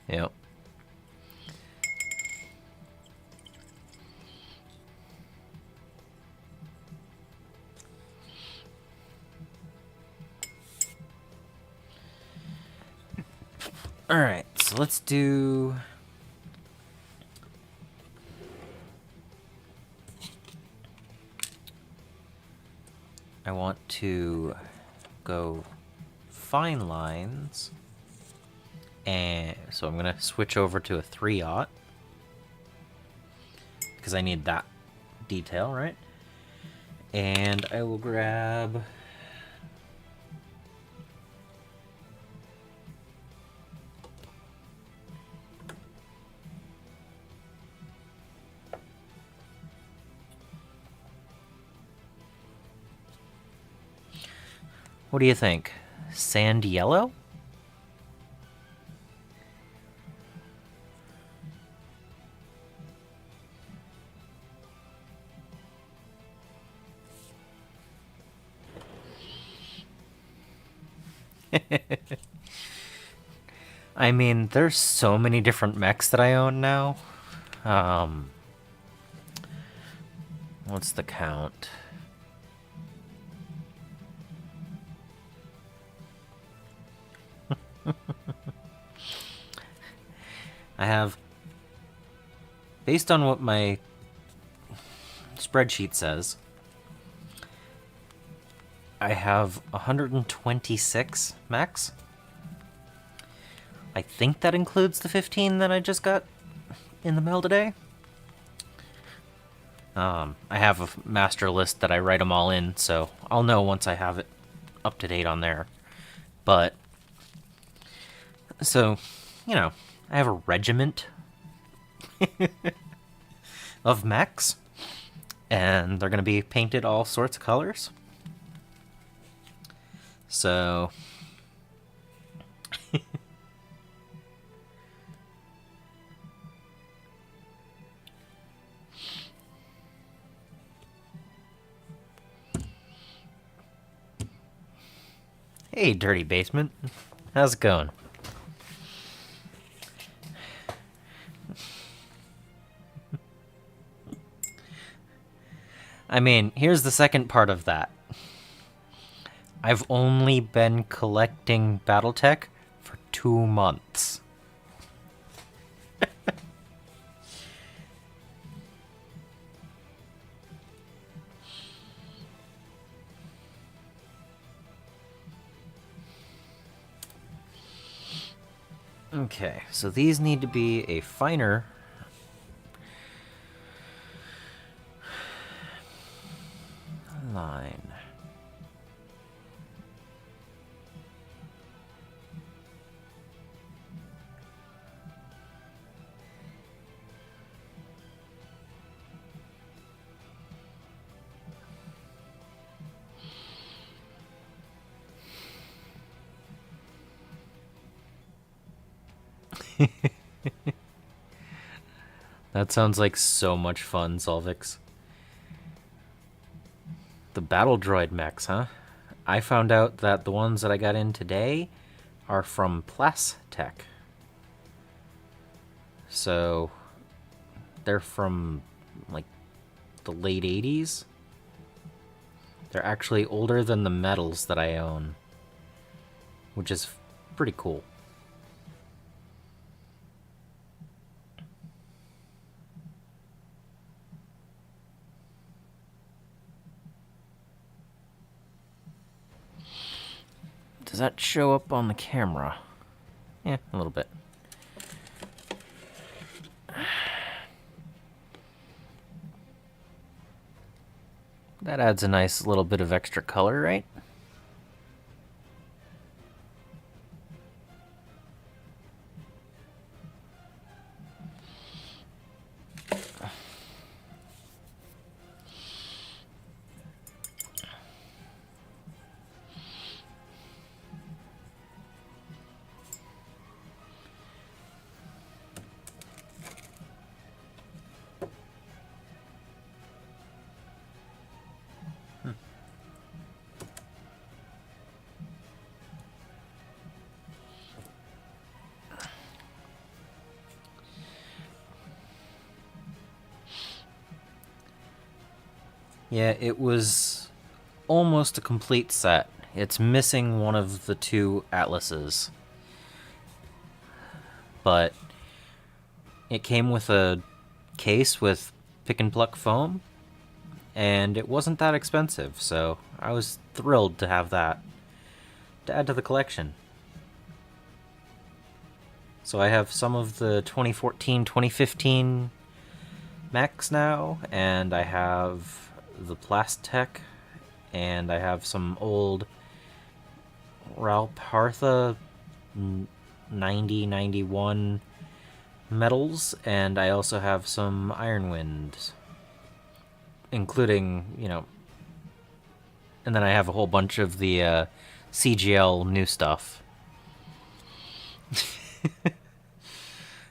Yep. Alright, so let's do... I want to go fine lines, and so I'm gonna switch over to a 3/0 because I need that detail, right? And I will grab... What do you think? Sand yellow? I mean, there's so many different mechs that I own now. What's the count? I have, based on what my spreadsheet says, I have 126 mechs. I think that includes the 15 that I just got in the mail today. I have a master list that I write them all in, so I'll know once I have it up to date on there. But, so, you know, I have a regiment of mechs, and they're going to be painted all sorts of colors. So, hey, Dirty Basement. How's it going? I mean, here's the second part of that. I've only been collecting Battletech for 2 months. Okay, so these need to be a finer line. That sounds like so much fun, Solvix. The battle droid mechs, huh? I found out that the ones that I got in today are from Battletech. So, they're from, like, the late 80s. They're actually older than the medals that I own, which is pretty cool. Does that show up on the camera? Yeah, a little bit. That adds a nice little bit of extra color, right? Yeah, it was almost a complete set. It's missing one of the 2 atlases. But it came with a case with pick and pluck foam, and it wasn't that expensive, so I was thrilled to have that to add to the collection. So I have some of the 2014, 2015 mechs now, and I have the Battletech, and I have some old Ralph Partha 90, 91 medals, and I also have some Iron Winds, including, you know, and then I have a whole bunch of the CGL new stuff.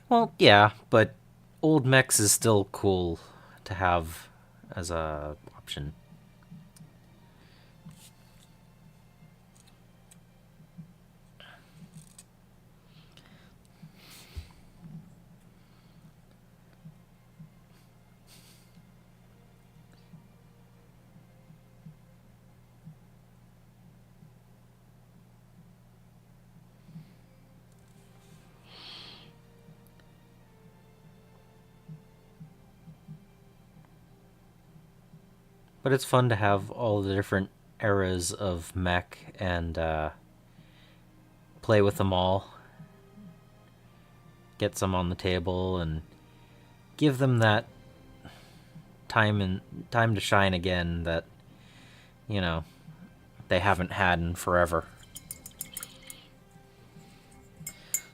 Well, yeah, but old mechs is still cool to have as a option. But it's fun to have all the different eras of mech and play with them all. Get some on the table and give them that time to shine again that, you know, they haven't had in forever.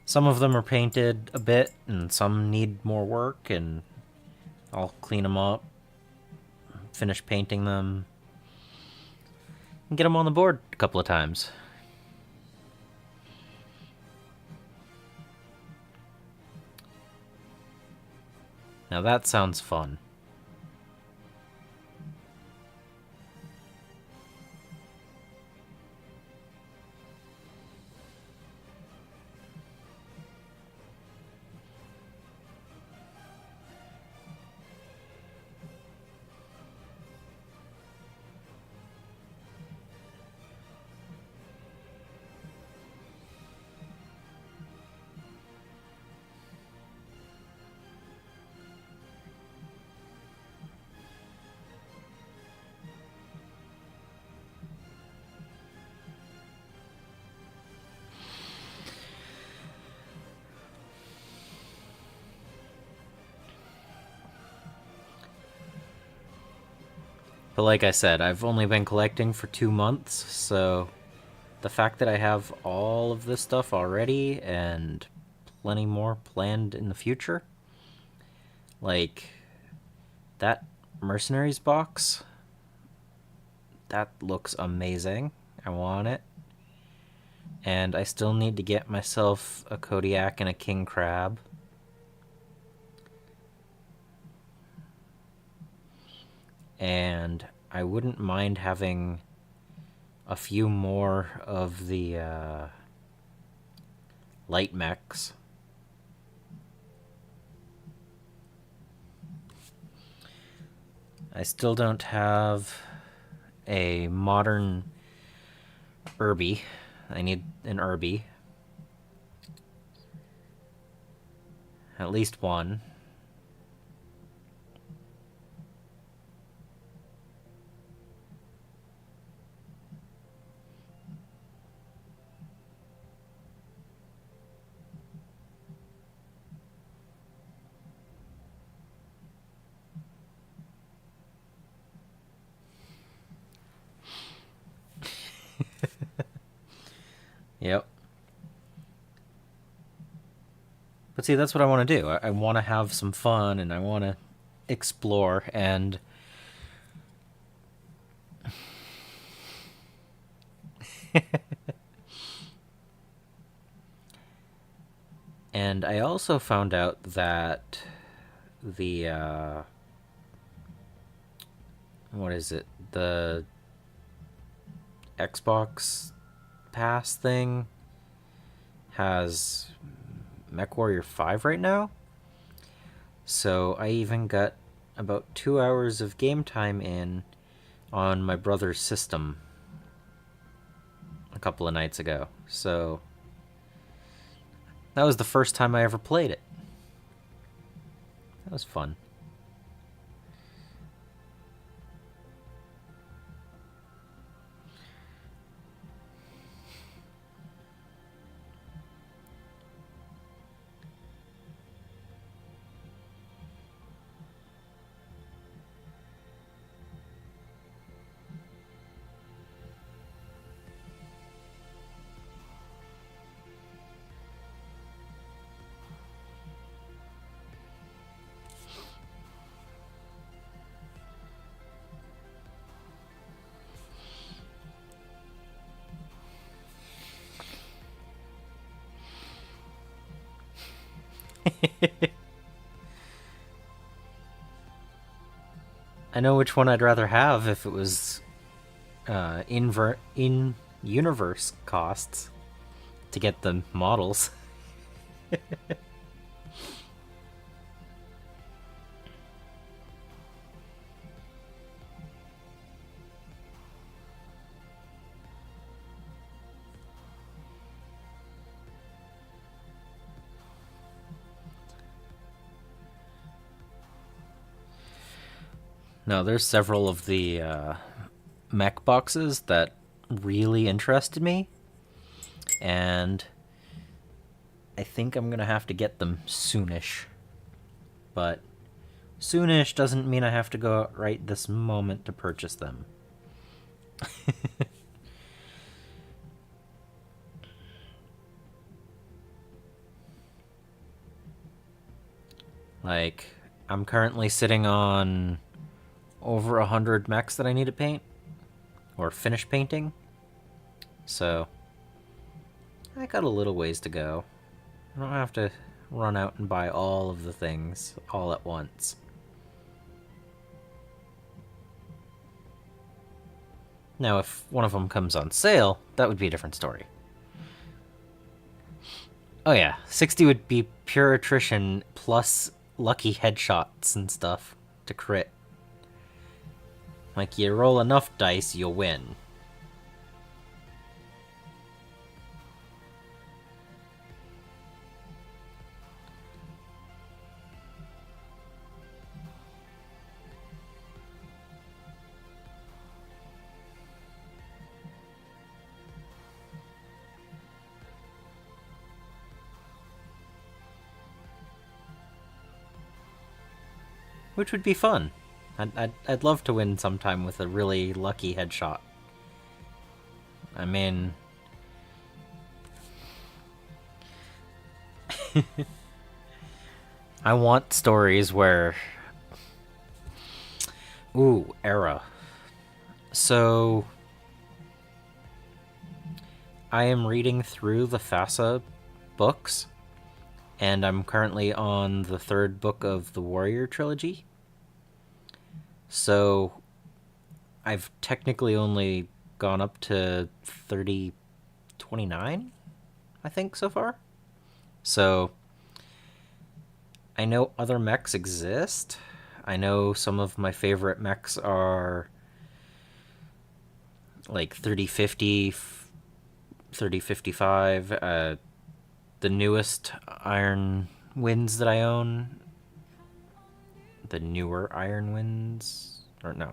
Some of them are painted a bit, and some need more work, and I'll clean them up, finish painting them, and get them on the board a couple of times. Now that sounds fun. But like I said, I've only been collecting for 2 months, so the fact that I have all of this stuff already and plenty more planned in the future, like that Mercenaries box, that looks amazing. I want it. And I still need to get myself a Kodiak and a King Crab. And I wouldn't mind having a few more of the light mechs. I still don't have a modern Irby. I need an Irby. At least one. Yep. But see, that's what I want to do. I want to have some fun and I want to explore and and I also found out that the what is it? The Xbox Pass thing has MechWarrior 5 right now. So I even got about 2 hours of game time in on my brother's system a couple of nights ago. So that was the first time I ever played it. That was fun. I know which one I'd rather have if it was in-universe costs to get the models. No, there's several of the mech boxes that really interested me, and I think I'm gonna have to get them soonish. But soonish doesn't mean I have to go out right this moment to purchase them. Like, I'm currently sitting on over 100 mechs that I need to paint, or finish painting. So, I got a little ways to go. I don't have to run out and buy all of the things all at once. Now, if one of them comes on sale, that would be a different story. Oh yeah, 60 would be pure attrition plus lucky headshots and stuff to crit. Like, you roll enough dice, you'll win. Which would be fun. I'd love to win sometime with a really lucky headshot. I mean... I want stories where... Ooh, era. So... I am reading through the FASA books, and I'm currently on the 3rd book of the Warrior trilogy. So, I've technically only gone up to 3029, I think, so far. So, I know other mechs exist. I know some of my favorite mechs are like 3050, 3055. The newest Iron Winds that I own, the newer Iron Winds, or no,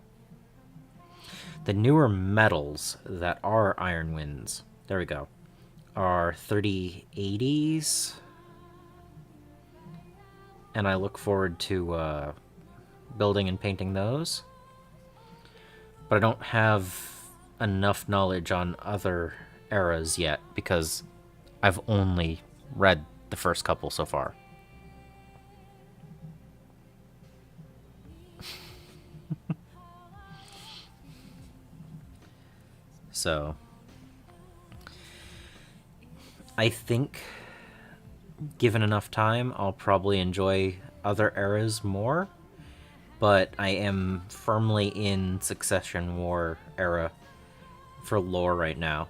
the newer metals that are Iron Winds, there we go, are 3080s, and I look forward to building and painting those. But I don't have enough knowledge on other eras yet, because I've only read the first couple so far. So, I think, given enough time, I'll probably enjoy other eras more, but I am firmly in Succession War era for lore right now.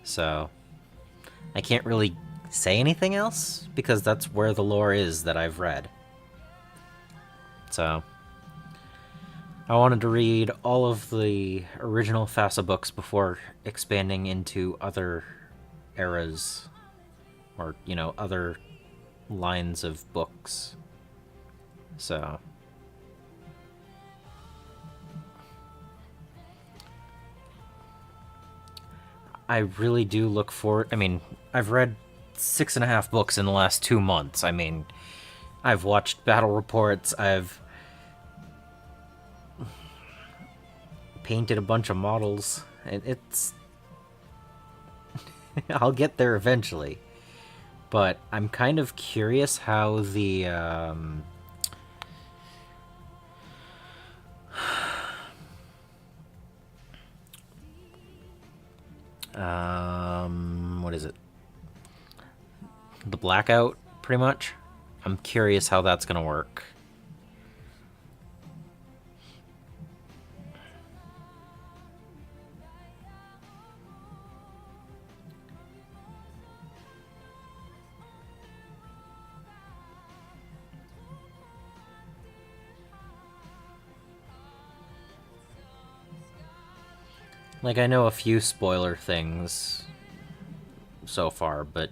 So, I can't really say anything else, because that's where the lore is that I've read. So, I wanted to read all of the original FASA books before expanding into other eras, or, you know, other lines of books. So, I really do look forward. I mean, I've read 6.5 books in the last 2 months. I mean, I've watched battle reports, I've painted a bunch of models. It's... I'll get there eventually. But I'm kind of curious how the... what is it? The blackout, pretty much. I'm curious how that's gonna work. Like, I know a few spoiler things so far, but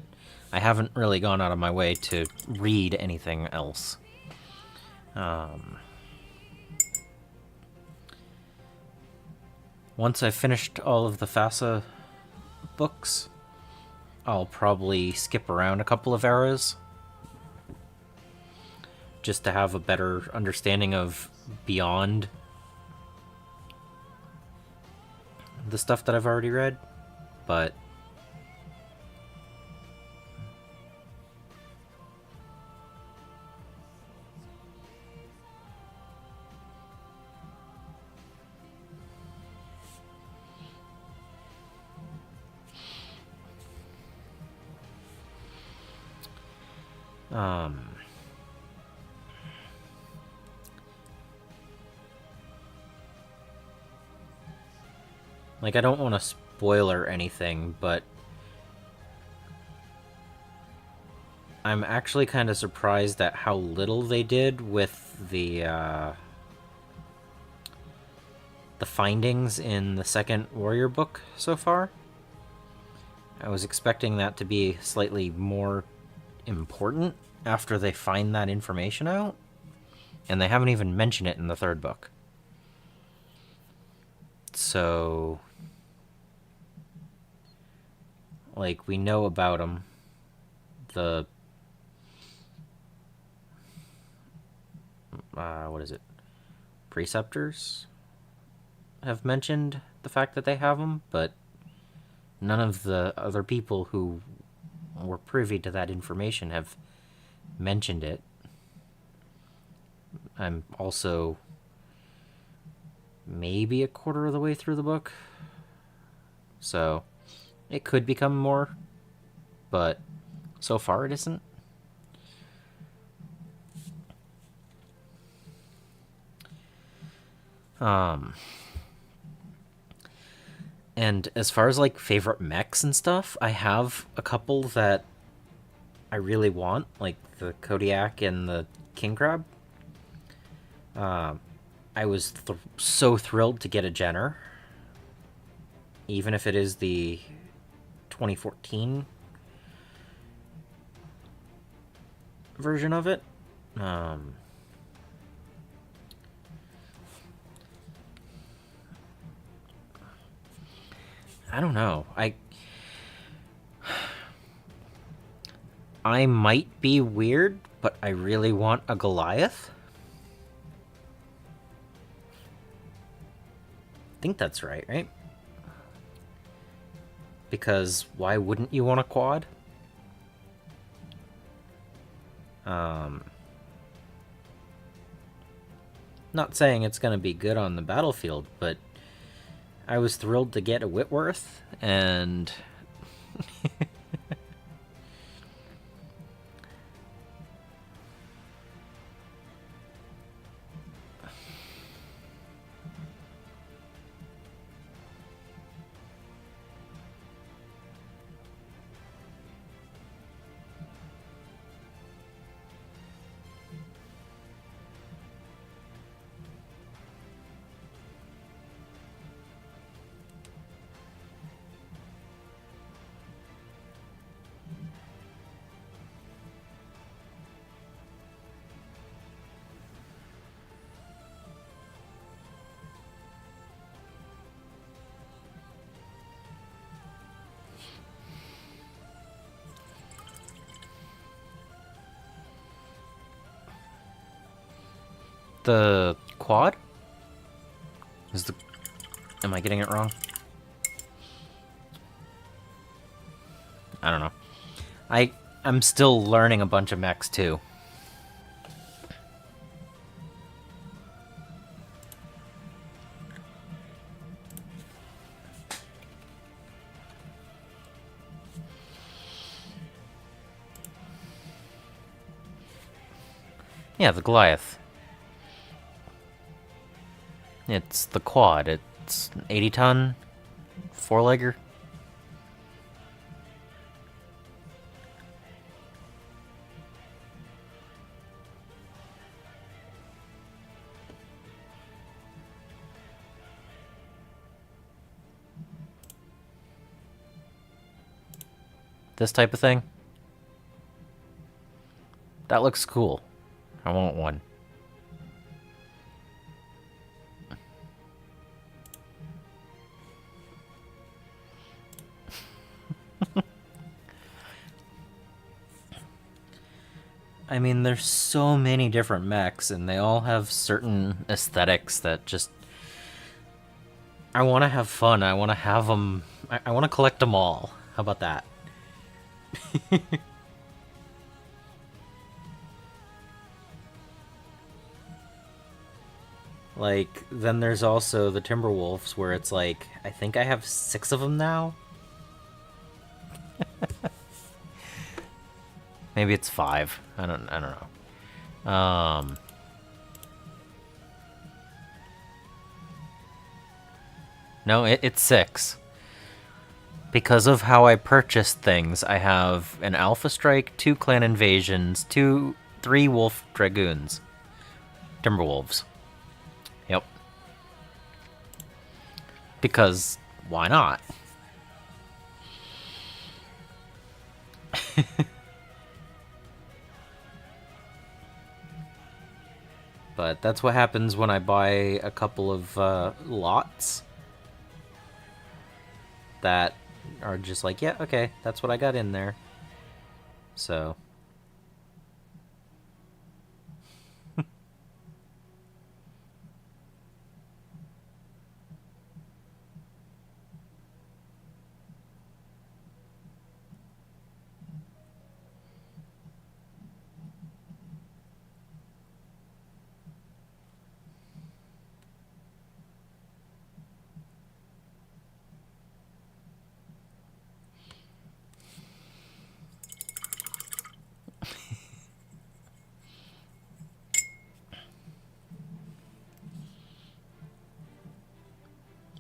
I haven't really gone out of my way to read anything else. Once I've finished all of the FASA books, I'll probably skip around a couple of eras just to have a better understanding of beyond the stuff that I've already read. But like, I don't want to spoiler anything, but I'm actually kind of surprised at how little they did with the findings in the second Warrior book so far. I was expecting that to be slightly more important after they find that information out, and they haven't even mentioned it in the third book. So, like, we know about them. The what is it? Preceptors have mentioned the fact that they have them, but none of the other people who were privy to that information have mentioned it. I'm also maybe a quarter of the way through the book, so it could become more, but so far it isn't. And as far as like favorite mechs and stuff, I have a couple that I really want, like the Kodiak and the King Crab. I was so thrilled to get a Jenner, even if it is the 2014 version of it. I don't know. I might be weird, but I really want a Goliath. I think that's right? Because why wouldn't you want a quad? Not saying it's going to be good on the battlefield, but I was thrilled to get a Whitworth, and the quad is the. Am I getting it wrong? I don't know. I'm still learning a bunch of mechs too. Yeah, the Goliath. It's the quad. It's an 80-ton four-legger. This type of thing. That looks cool. I want one. I mean, there's so many different mechs, and they all have certain aesthetics that just... I want to have fun. I want to have them... I want to collect them all. How about that? Like, then there's also the Timberwolves, where it's like, I think I have 6 of them now? Maybe it's 5. I don't know. No, it's 6. Because of how I purchased things, I have an Alpha Strike, 2 Clan Invasions, 3 Wolf Dragoons. Timberwolves. Yep. Because why not? But that's what happens when I buy a couple of lots that are just like, yeah, okay, that's what I got in there. So...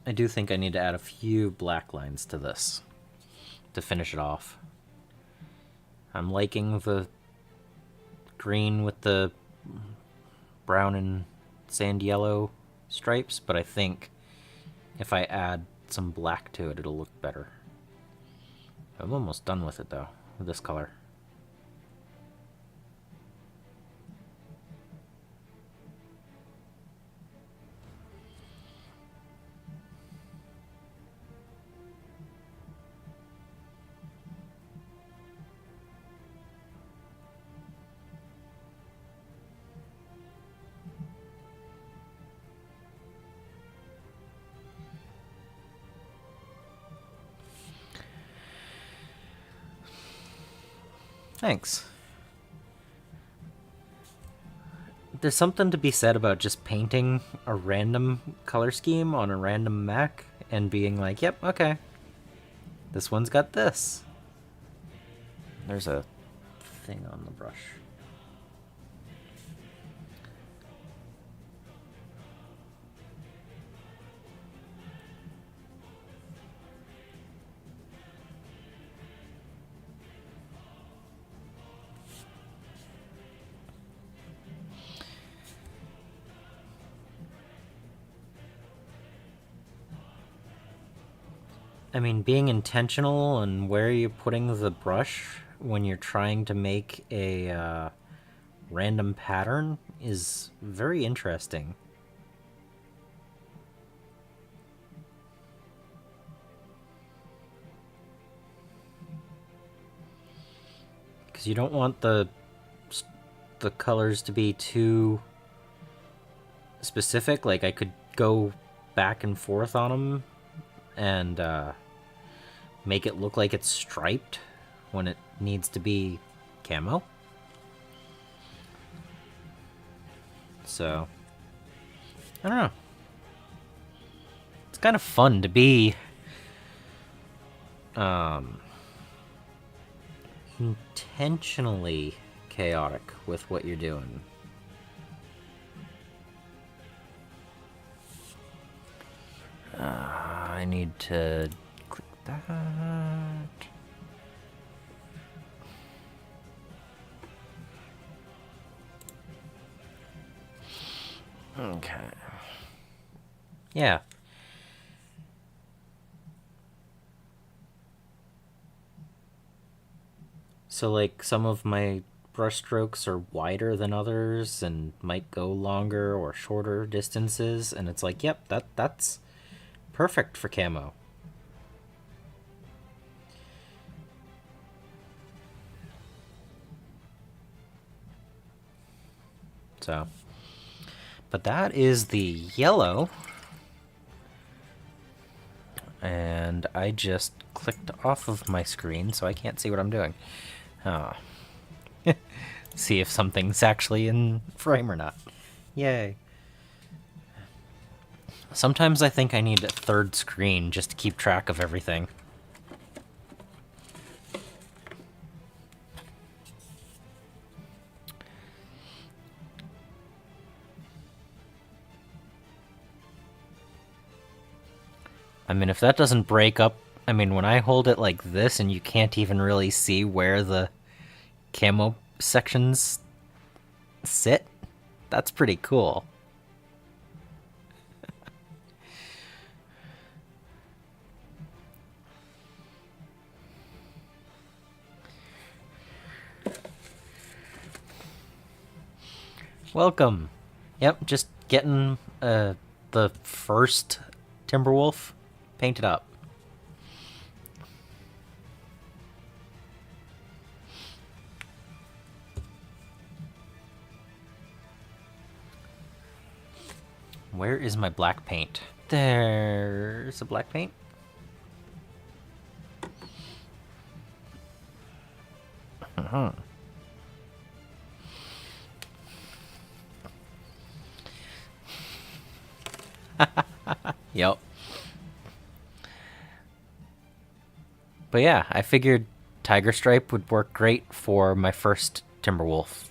I do think I need to add a few black lines to this to finish it off. I'm liking the green with the brown and sand yellow stripes, but I think if I add some black to it, it'll look better. I'm almost done with it though, with this color. Thanks. There's something to be said about just painting a random color scheme on a random mech and being like, yep, okay, this one's got this. There's a thing on the brush. I mean, being intentional and where you're putting the brush when you're trying to make a random pattern is very interesting. Because you don't want the colors to be too specific. Like, I could go back and forth on them and make it look like it's striped when it needs to be camo. So, I don't know. It's kind of fun to be intentionally chaotic with what you're doing. I need to click that. Okay. Yeah. So, like, some of my brush strokes are wider than others and might go longer or shorter distances, and it's like, yep, that's perfect for camo. So, but that is the yellow. And I just clicked off of my screen, so I can't see what I'm doing. Oh. See if something's actually in frame or not. Yay. Sometimes I think I need a third screen just to keep track of everything. I mean, if that doesn't break up... I mean, when I hold it like this and you can't even really see where the camo sections sit, that's pretty cool. Welcome. Yep, just getting the first Timberwolf painted up. Where is my black paint? There's a black paint. Yep. But yeah, I figured Tiger Stripe would work great for my first Timberwolf.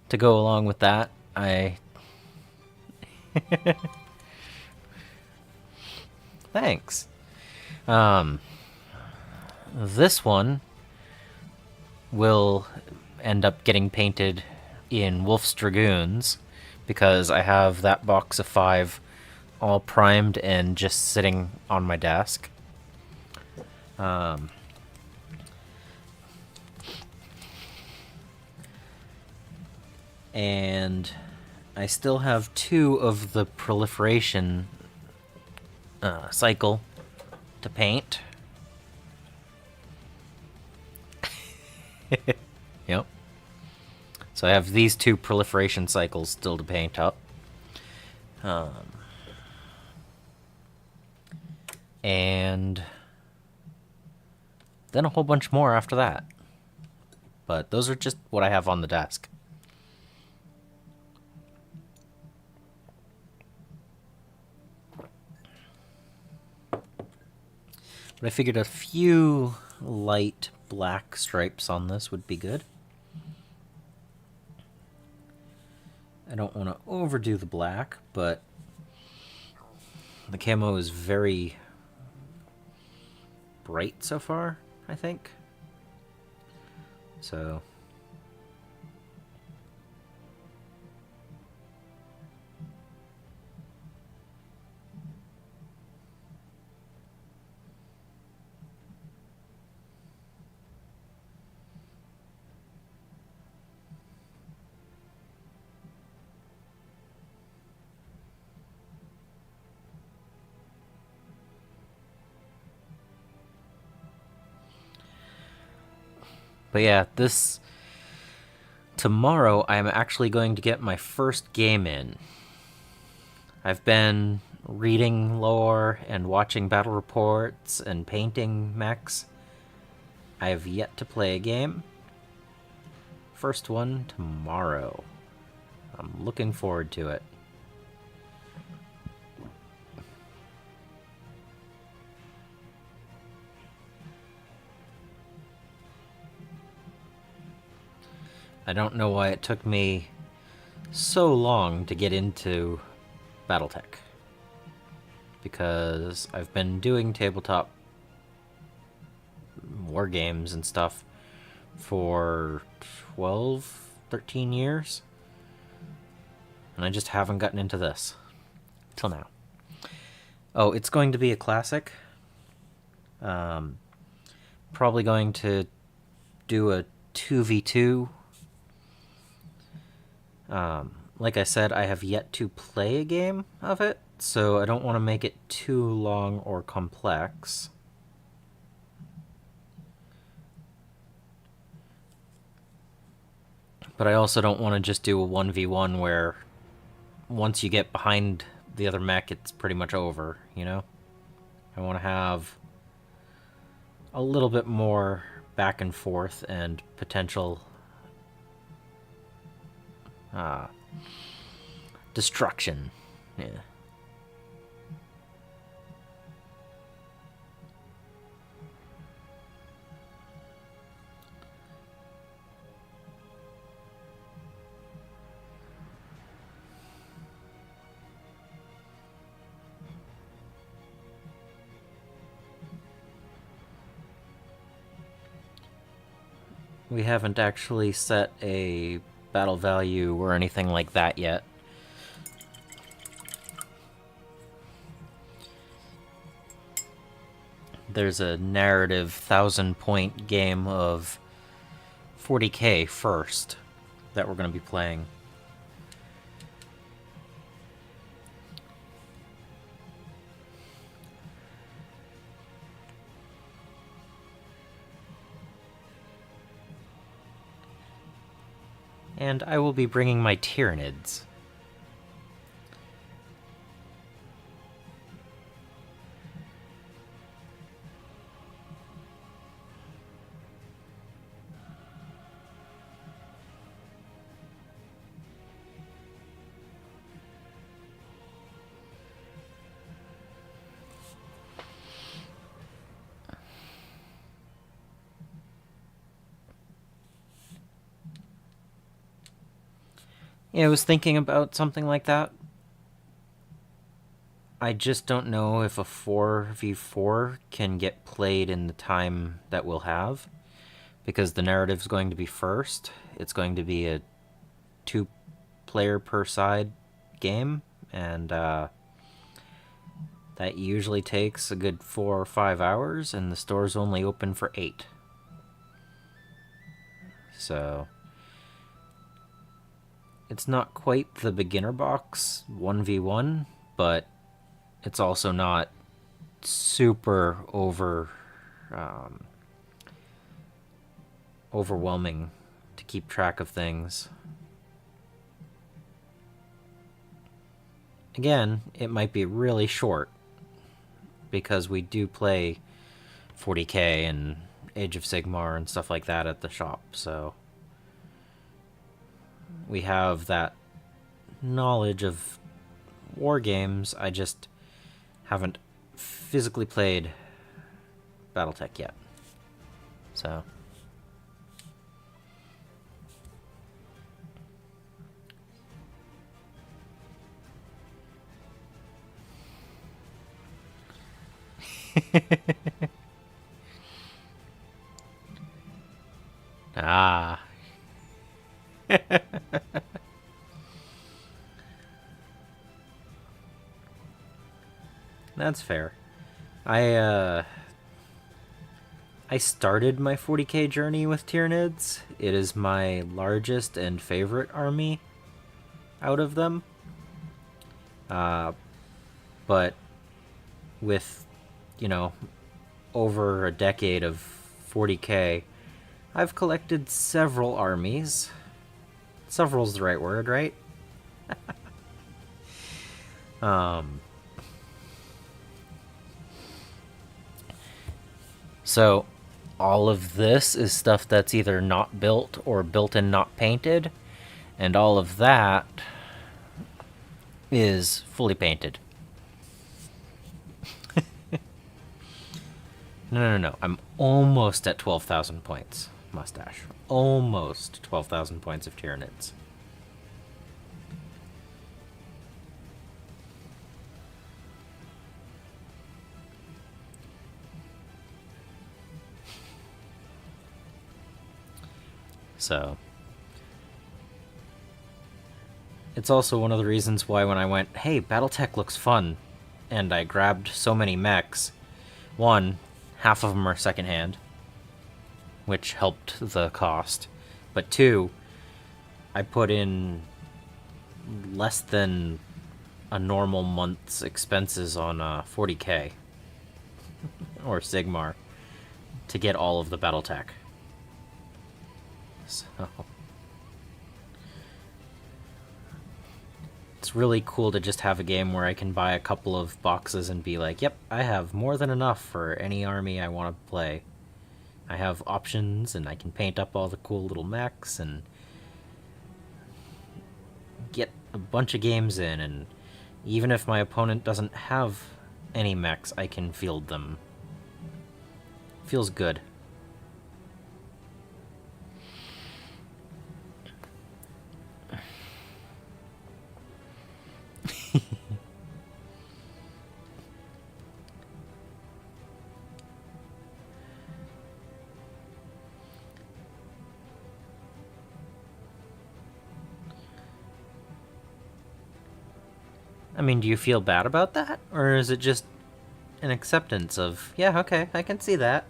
To go along with that, Thanks. This one will end up getting painted in Wolf's Dragoons because I have that box of 5 all primed and just sitting on my desk. And I still have 2 of the proliferation cycle to paint. Yep. So I have these 2 proliferation cycles still to paint up. And then a whole bunch more after that. But those are just what I have on the desk. But I figured a few light black stripes on this would be good. I don't want to overdo the black, but the camo is very bright so far, I think. So... But yeah, tomorrow I'm actually going to get my first game in. I've been reading lore and watching battle reports and painting mechs. I have yet to play a game. First one tomorrow. I'm looking forward to it. I don't know why it took me so long to get into Battletech. Because I've been doing tabletop war games and stuff for 12, 13 years. And I just haven't gotten into this. Till now. Oh, it's going to be a classic. Probably going to do a 2v2. Like I said, I have yet to play a game of it, so I don't want to make it too long or complex. But I also don't want to just do a 1v1 where once you get behind the other mech, it's pretty much over, you know? I want to have a little bit more back and forth and potential destruction. Yeah. We haven't actually set a battle value or anything like that yet. There's a narrative 1,000-point game of 40k first that we're going to be playing. And I will be bringing my Tyranids. Yeah, I was thinking about something like that. I just don't know if a 4v4 can get played in the time that we'll have, because the narrative's going to be first. It's going to be a 2-player per side game, and that usually takes a good 4 or 5 hours, and the store's only open for 8. So it's not quite the beginner box 1v1, but it's also not super overwhelming to keep track of things. Again, it might be really short because we do play 40k and Age of Sigmar and stuff like that at the shop, so we have that knowledge of war games. I just haven't physically played Battletech yet. So ah. That's fair. I started my 40k journey with Tyranids. It is my largest and favorite army out of them. But with, over a decade of 40k, I've collected several armies. Several's the right word, right? So all of this is stuff that's either not built or built and not painted, and all of that is fully painted. No. I'm almost at 12,000 points, mustache. Almost 12,000 points of Tyranids. So it's also one of the reasons why when I went, hey, Battletech looks fun, and I grabbed so many mechs, one, half of them are secondhand, which helped the cost, but two, I put in less than a normal month's expenses on 40k or Sigmar to get all of the Battletech. So it's really cool to just have a game where I can buy a couple of boxes and be like, yep, I have more than enough for any army I want to play. I have options, and I can paint up all the cool little mechs and get a bunch of games in, and even if my opponent doesn't have any mechs, I can field them. Feels good. I mean, do you feel bad about that? Or is it just an acceptance of, yeah, okay, I can see that?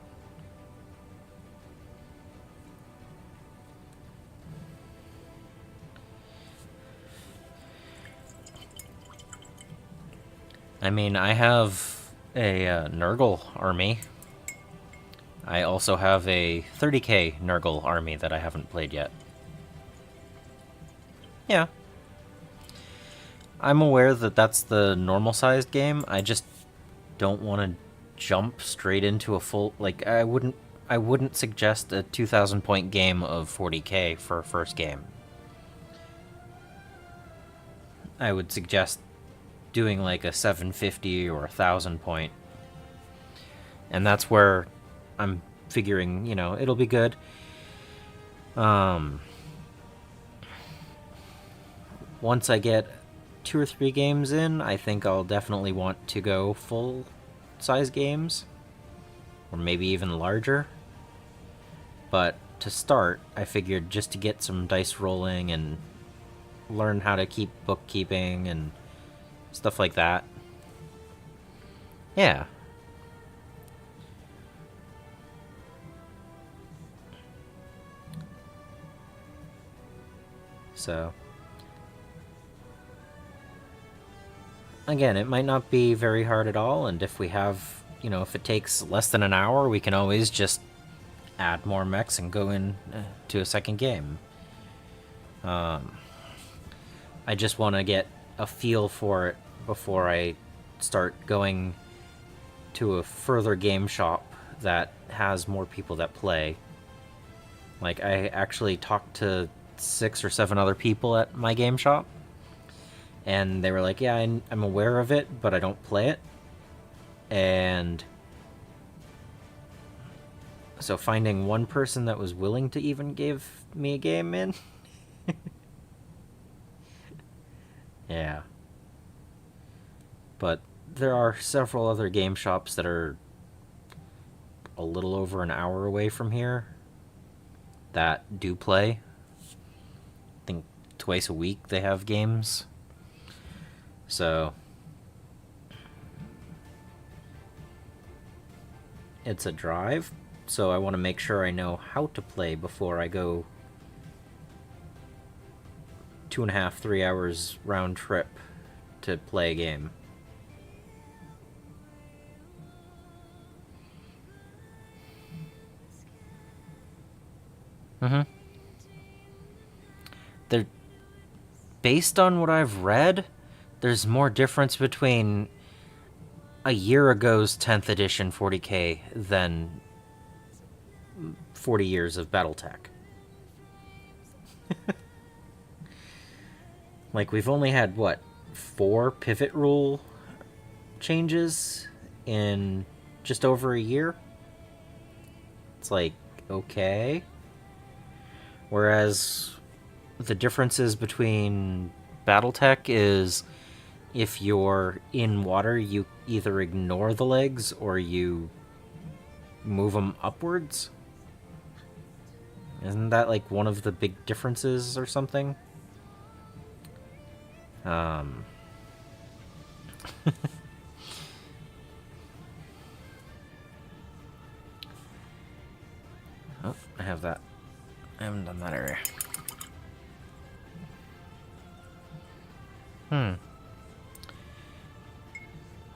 I mean, I have a Nurgle army. I also have a 30k Nurgle army that I haven't played yet. Yeah. I'm aware that that's the normal-sized game. I just don't want to jump straight into a full... Like, I wouldn't suggest a 2,000 point game of 40k for a first game. I would suggest doing like a 750 or 1,000 point. And that's where I'm figuring, you know, it'll be good. Once I get 2 or 3 games in, I think I'll definitely want to go full size games, or maybe even larger. But to start, I figured just to get some dice rolling and learn how to keep bookkeeping and stuff like that. Yeah. So again, it might not be very hard at all, and if we have, you know, if it takes less than an hour, we can always just add more mechs and go in to a second game. I just want to get a feel for it before I start going to a further game shop that has more people that play. Like, I actually talked to 6 or 7 other people at my game shop, and they were like, yeah, I'm aware of it, but I don't play it. And so finding one person that was willing to even give me a game in. Yeah. But there are several other game shops that are a little over an hour away from here that do play. I think twice a week they have games. So it's a drive, so I want to make sure I know how to play before I go 2.5, 3 hours round trip to play a game. They're based on what I've read, there's more difference between a year ago's 10th edition 40k than 40 years of Battletech. Like, we've only had, what, 4 pivot rule changes in just over a year? It's like, okay. Whereas the differences between Battletech is if you're in water, you either ignore the legs or you move them upwards. Isn't that like one of the big differences or something? Oh, I have that. I haven't done that area.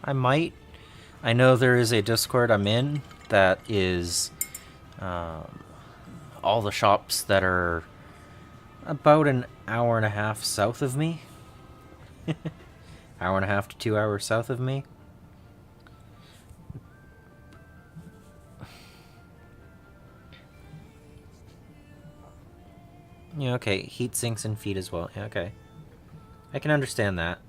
I might. I know there is a Discord I'm in that is all the shops that are about an hour and a half south of me. Hour and a half to 2 hours south of me. Yeah, okay. Heat sinks and feet as well. Yeah, okay. I can understand that.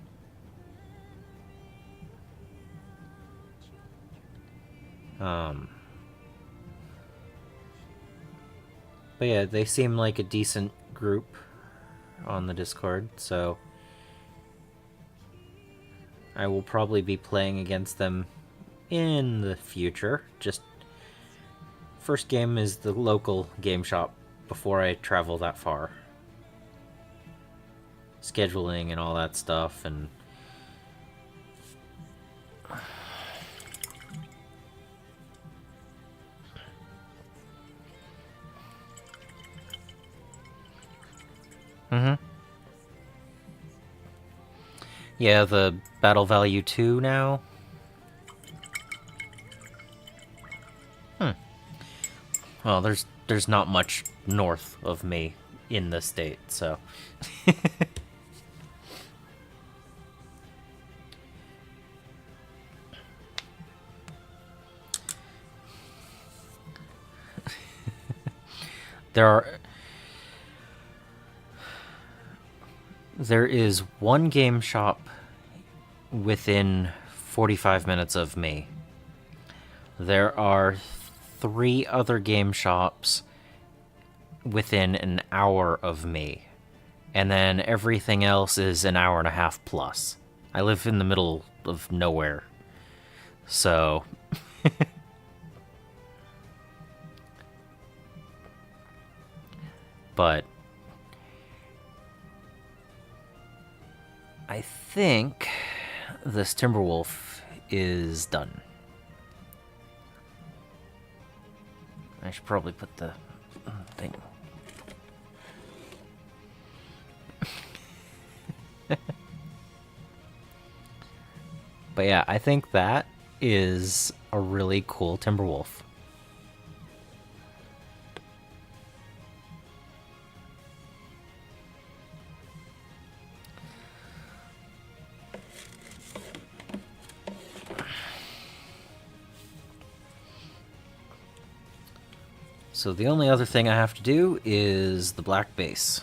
But yeah, they seem like a decent group on the Discord, so I will probably be playing against them in the future. Just first game is the local game shop before I travel that far. Scheduling and all that stuff, and yeah, the battle value 2 now. Well, there's not much north of me in the state, so there is one game shop within 45 minutes of me. There are 3 other game shops within an hour of me. And then everything else is an hour and a half plus. I live in the middle of nowhere. So but I think this Timberwolf is done. I should probably put the thing. But yeah, I think that is a really cool Timberwolf. So the only other thing I have to do is the black base.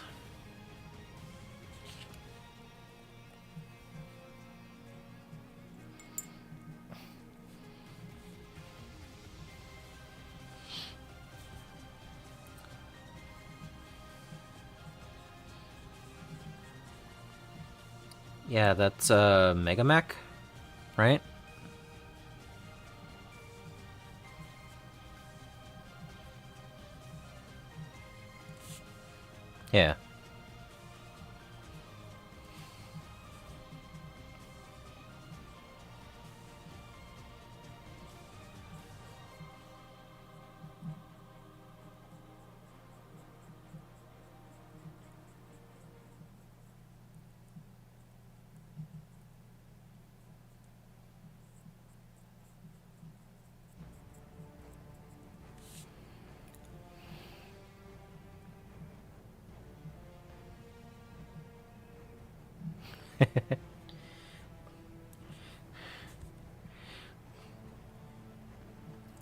Yeah, that's Mega Mech, right? Yeah.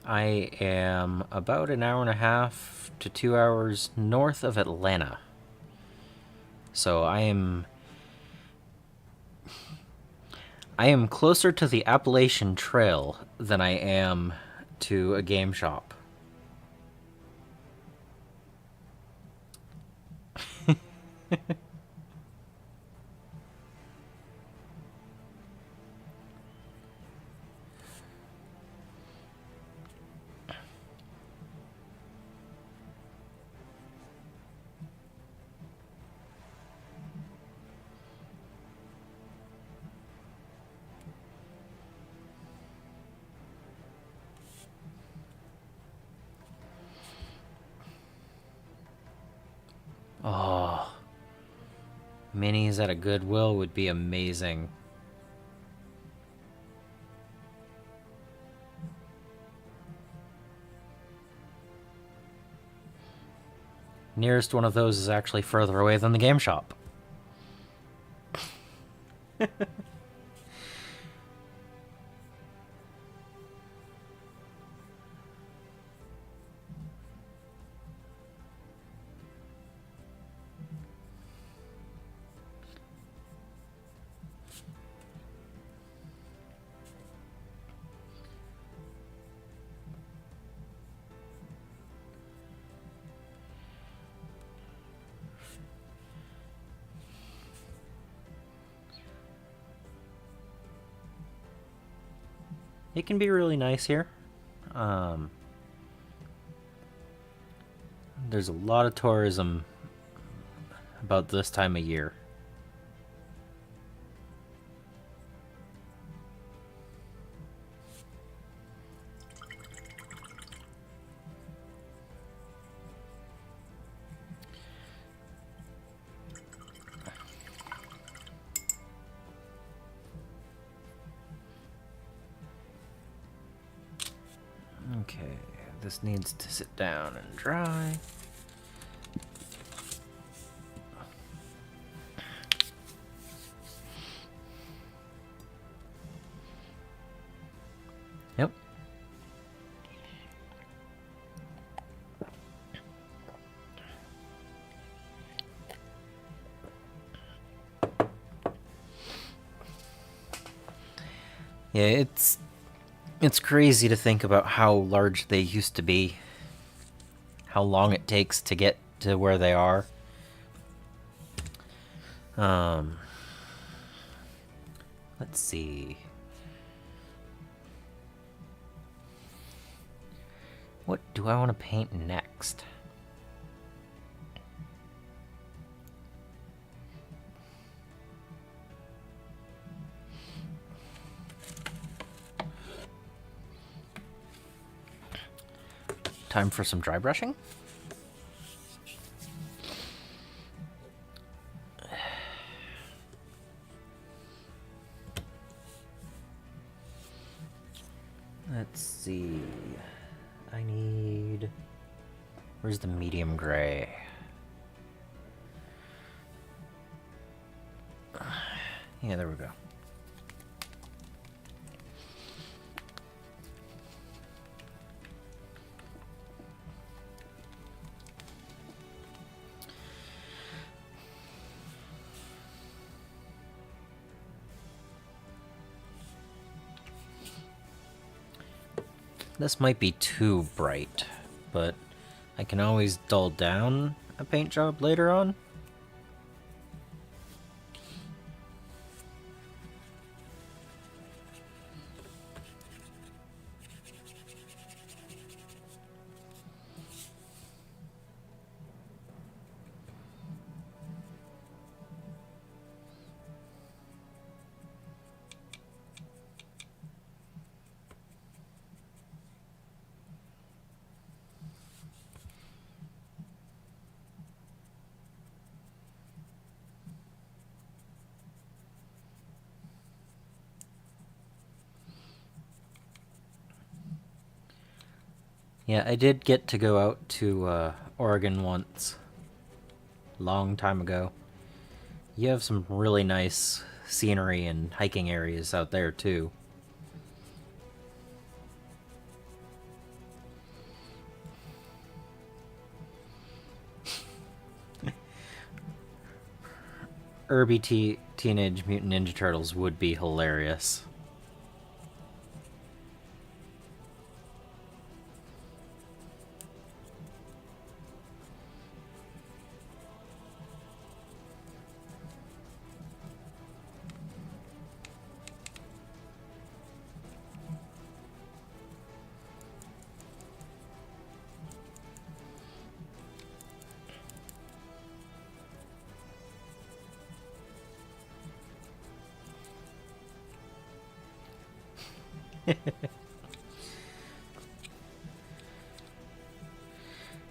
I am about an hour and a half to 2 hours north of Atlanta. So I am closer to the Appalachian Trail than I am to a game shop. Oh, minis at a Goodwill would be amazing. Nearest one of those is actually further away than the game shop. It can be really nice here. There's a lot of tourism about this time of year. Okay, this needs to sit down and dry. Yep. Yeah, it's crazy to think about how large they used to be. How long it takes to get to where they are. Let's see. What do I want to paint next? Time for some dry brushing. Let's see. I need... Where's the medium gray? Yeah, there we go. This might be too bright, but I can always dull down a paint job later on. Yeah, I did get to go out to Oregon once. Long time ago. You have some really nice scenery and hiking areas out there too. Teenage Mutant Ninja Turtles would be hilarious.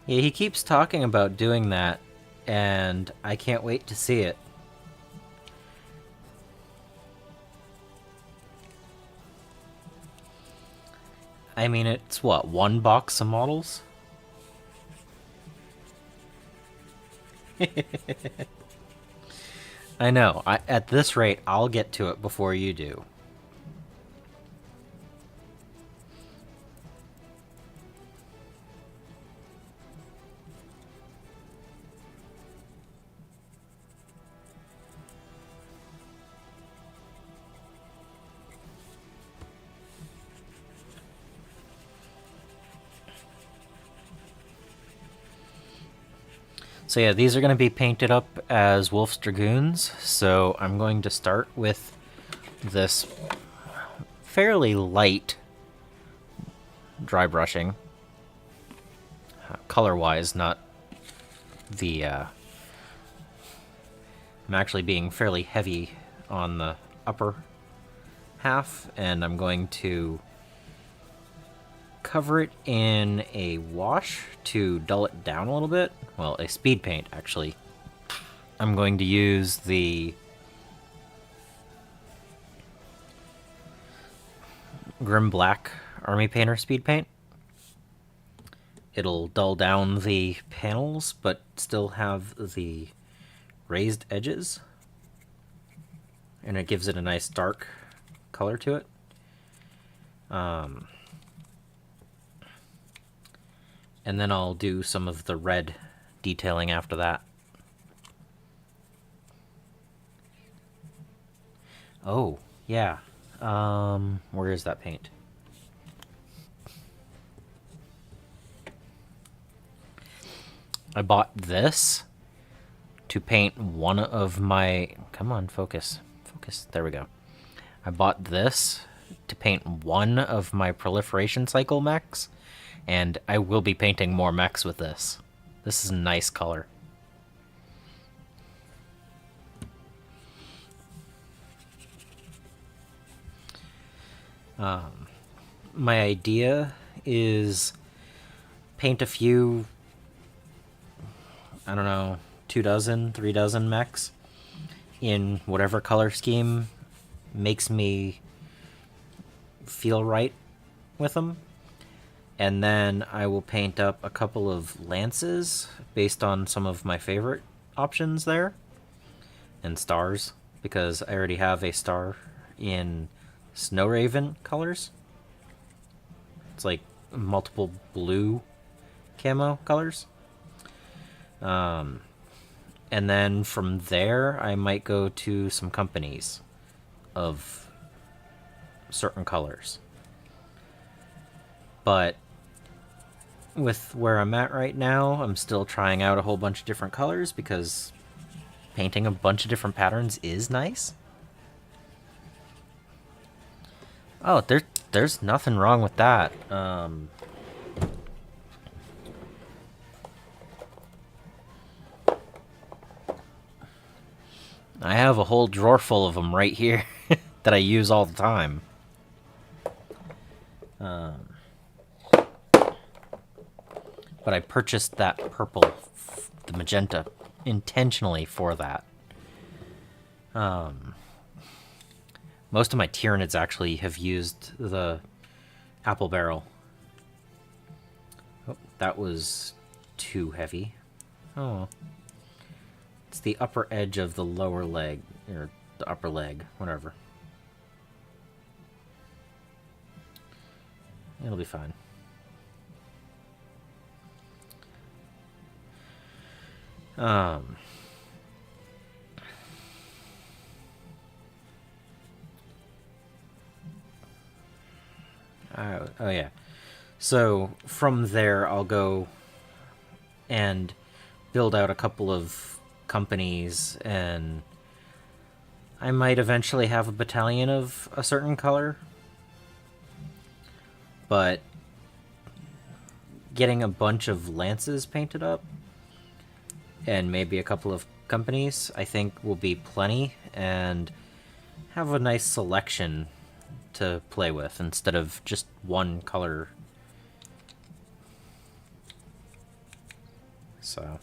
Yeah, he keeps talking about doing that, and I can't wait to see it. I mean, it's what, one box of models? I know. At this rate, I'll get to it before you do. So yeah, these are going to be painted up as Wolf's Dragoons, so I'm going to start with this fairly light dry brushing. Color-wise, not the... I'm actually being fairly heavy on the upper half, and I'm going to cover it in a wash to dull it down a little bit. Well, a speed paint, actually. I'm going to use the Grim Black Army Painter speed paint. It'll dull down the panels, but still have the raised edges. And it gives it a nice dark color to it. And then I'll do some of the red detailing after that. Oh, yeah. Where is that paint? I bought this to paint one of my... Come on, focus. Focus. There we go. I bought this to paint one of my proliferation cycle mechs, and I will be painting more mechs with this. This is a nice color. My idea is paint a few, I don't know, 2 dozen, 3 dozen mechs in whatever color scheme makes me feel right with them. And then I will paint up a couple of lances based on some of my favorite options there. And stars, because I already have a star in Snow Raven colors. It's like multiple blue camo colors. And then from there, I might go to some companies of certain colors. But with where I'm at right now, I'm still trying out a whole bunch of different colors because painting a bunch of different patterns is nice. Oh, there's nothing wrong with that. I have a whole drawer full of them right here that I use all the time. But I purchased that purple, the magenta, intentionally for that. Most of my Tyranids actually have used the apple barrel. Oh, that was too heavy. Oh. It's the upper edge of the lower leg, or the upper leg, whatever. It'll be fine. Oh yeah. So from there, I'll go and build out a couple of companies, and I might eventually have a battalion of a certain color. But getting a bunch of lances painted up and maybe a couple of companies, I think will be plenty, and have a nice selection to play with instead of just one color. So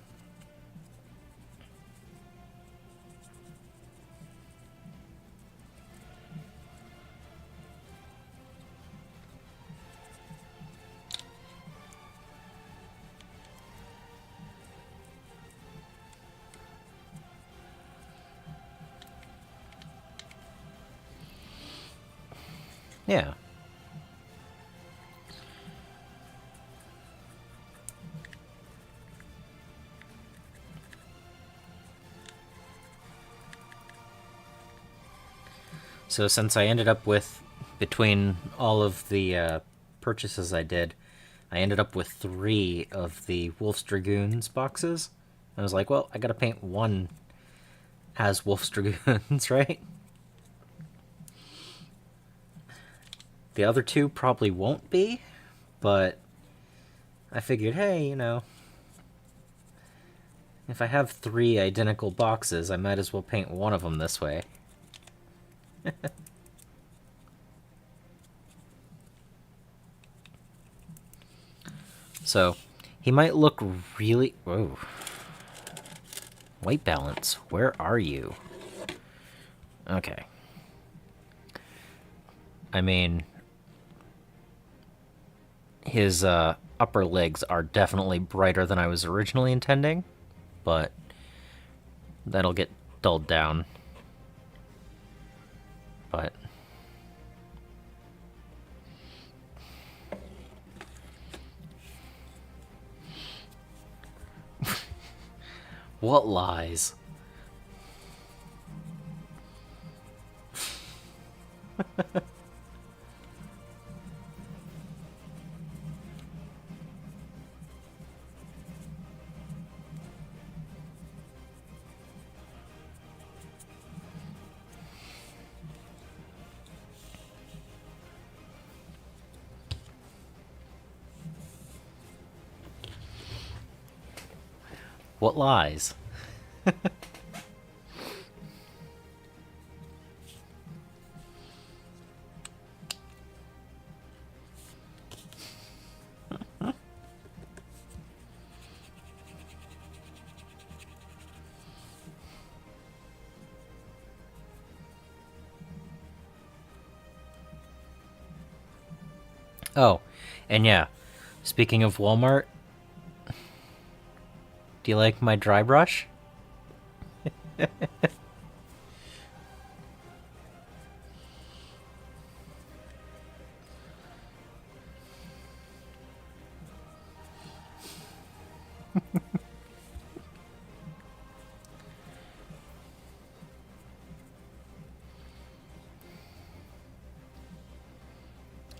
Yeah. So since I ended up with, between all of the purchases I did, I ended up with 3 of the Wolf's Dragoons boxes. I was like, well, I gotta paint one as Wolf's Dragoons, right? The other 2 probably won't be, but I figured, hey, you know, if I have 3 identical boxes, I might as well paint one of them this way. So, he might look really... Whoa. White balance, where are you? Okay. I mean, his upper legs are definitely brighter than I was originally intending, but that'll get dulled down. But what lies? What lies? Oh, and yeah, speaking of Walmart, do you like my dry brush?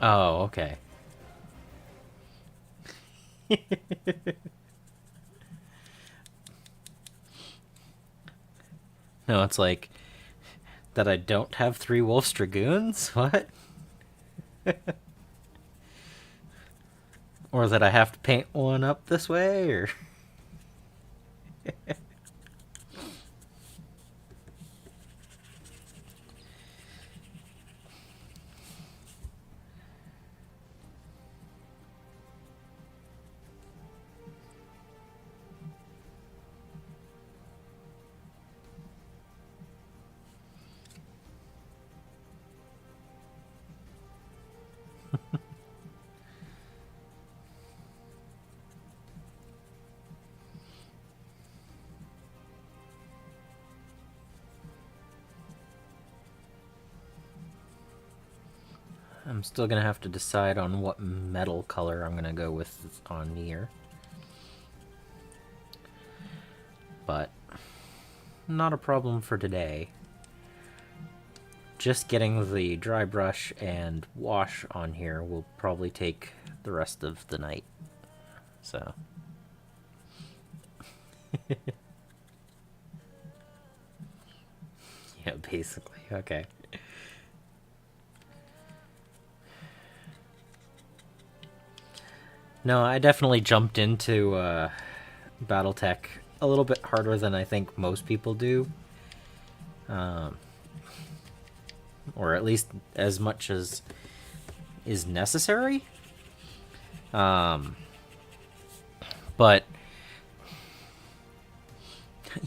Oh, okay. No, it's like that I don't have 3 Wolf's Dragoons? What? Or that I have to paint one up this way, or... I'm still gonna have to decide on what metal color I'm gonna go with on here. But not a problem for today. Just getting the dry brush and wash on here will probably take the rest of the night. So... yeah, basically. Okay. No, I definitely jumped into Battletech a little bit harder than I think most people do. Or at least as much as is necessary. But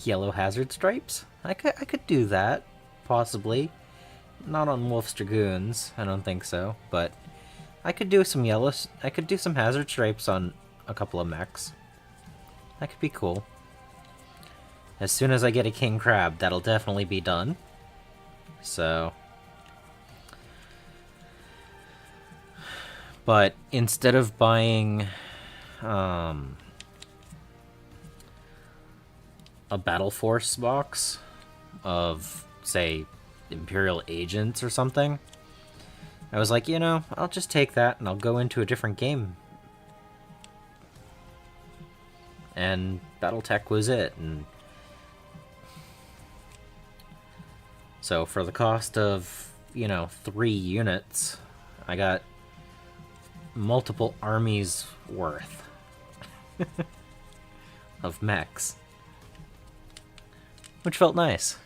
yellow hazard stripes? I could do that, possibly. Not on Wolf's Dragoons, I don't think so, but I could do some yellows. I could do some hazard stripes on a couple of mechs. That could be cool. As soon as I get a king crab, that'll definitely be done. So... But instead of buying a Battle Force box of, say, Imperial Agents or something, I was like, I'll just take that and I'll go into a different game. And Battletech was it. And so for the cost of, 3 units, I got multiple armies worth of mechs, which felt nice.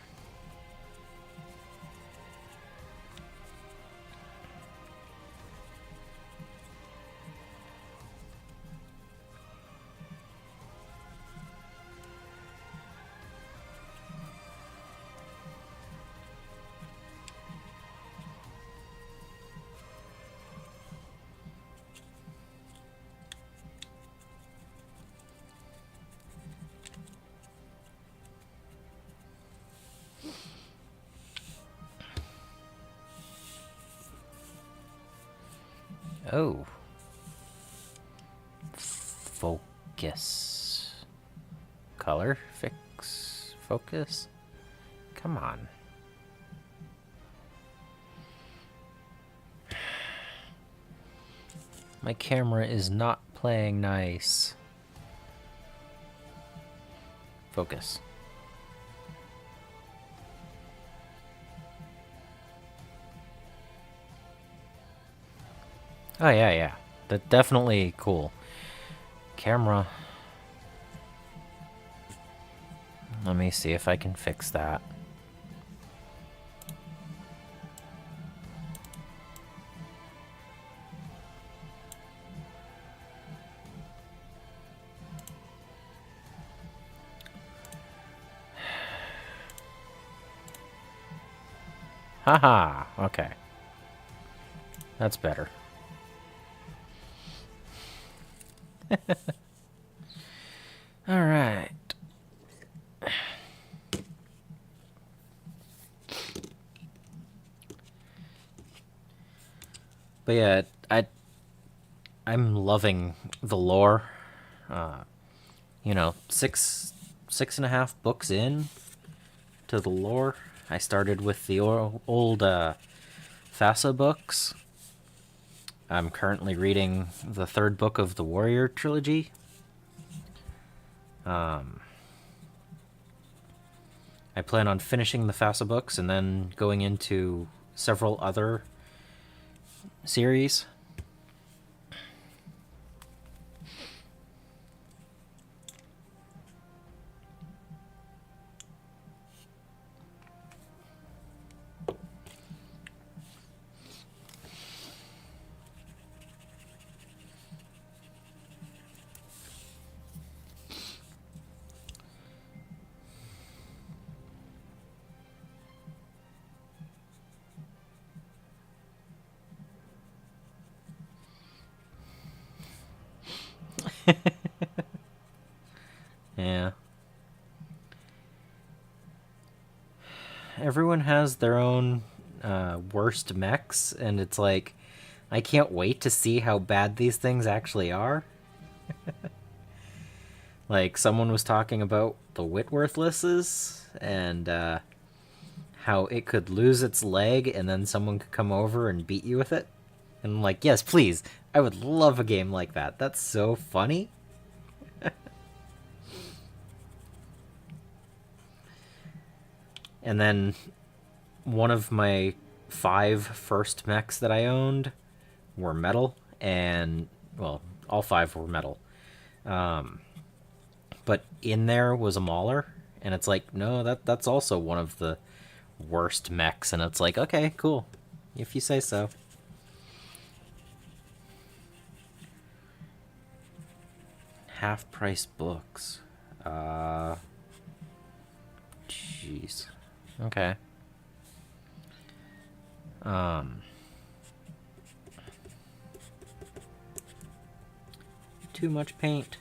Oh. Focus. Color? Fix? Focus? Come on. My camera is not playing nice. Focus. Oh, yeah. That's definitely cool. Camera. Let me see if I can fix that. Haha, okay. That's better. Alright. But yeah, I'm loving the lore. Six and a half books in to the lore. I started with the old FASA books. I'm currently reading the 3rd book of the Warrior trilogy. I plan on finishing the FASA books and then going into several other series. Yeah. Everyone has their own worst mechs, and it's like, I can't wait to see how bad these things actually are. Like, someone was talking about the Whitworthlesses, and how it could lose its leg, and then someone could come over and beat you with it. And I'm like, yes, please. I would love a game like that. That's so funny. And then one of my 5 first mechs that I owned were metal, and, well, all 5 were metal. But in there was a Mauler, and it's like, no, that's also one of the worst mechs, and it's like, okay, cool, if you say so. Half-price books. Jeez. Okay. Too much paint.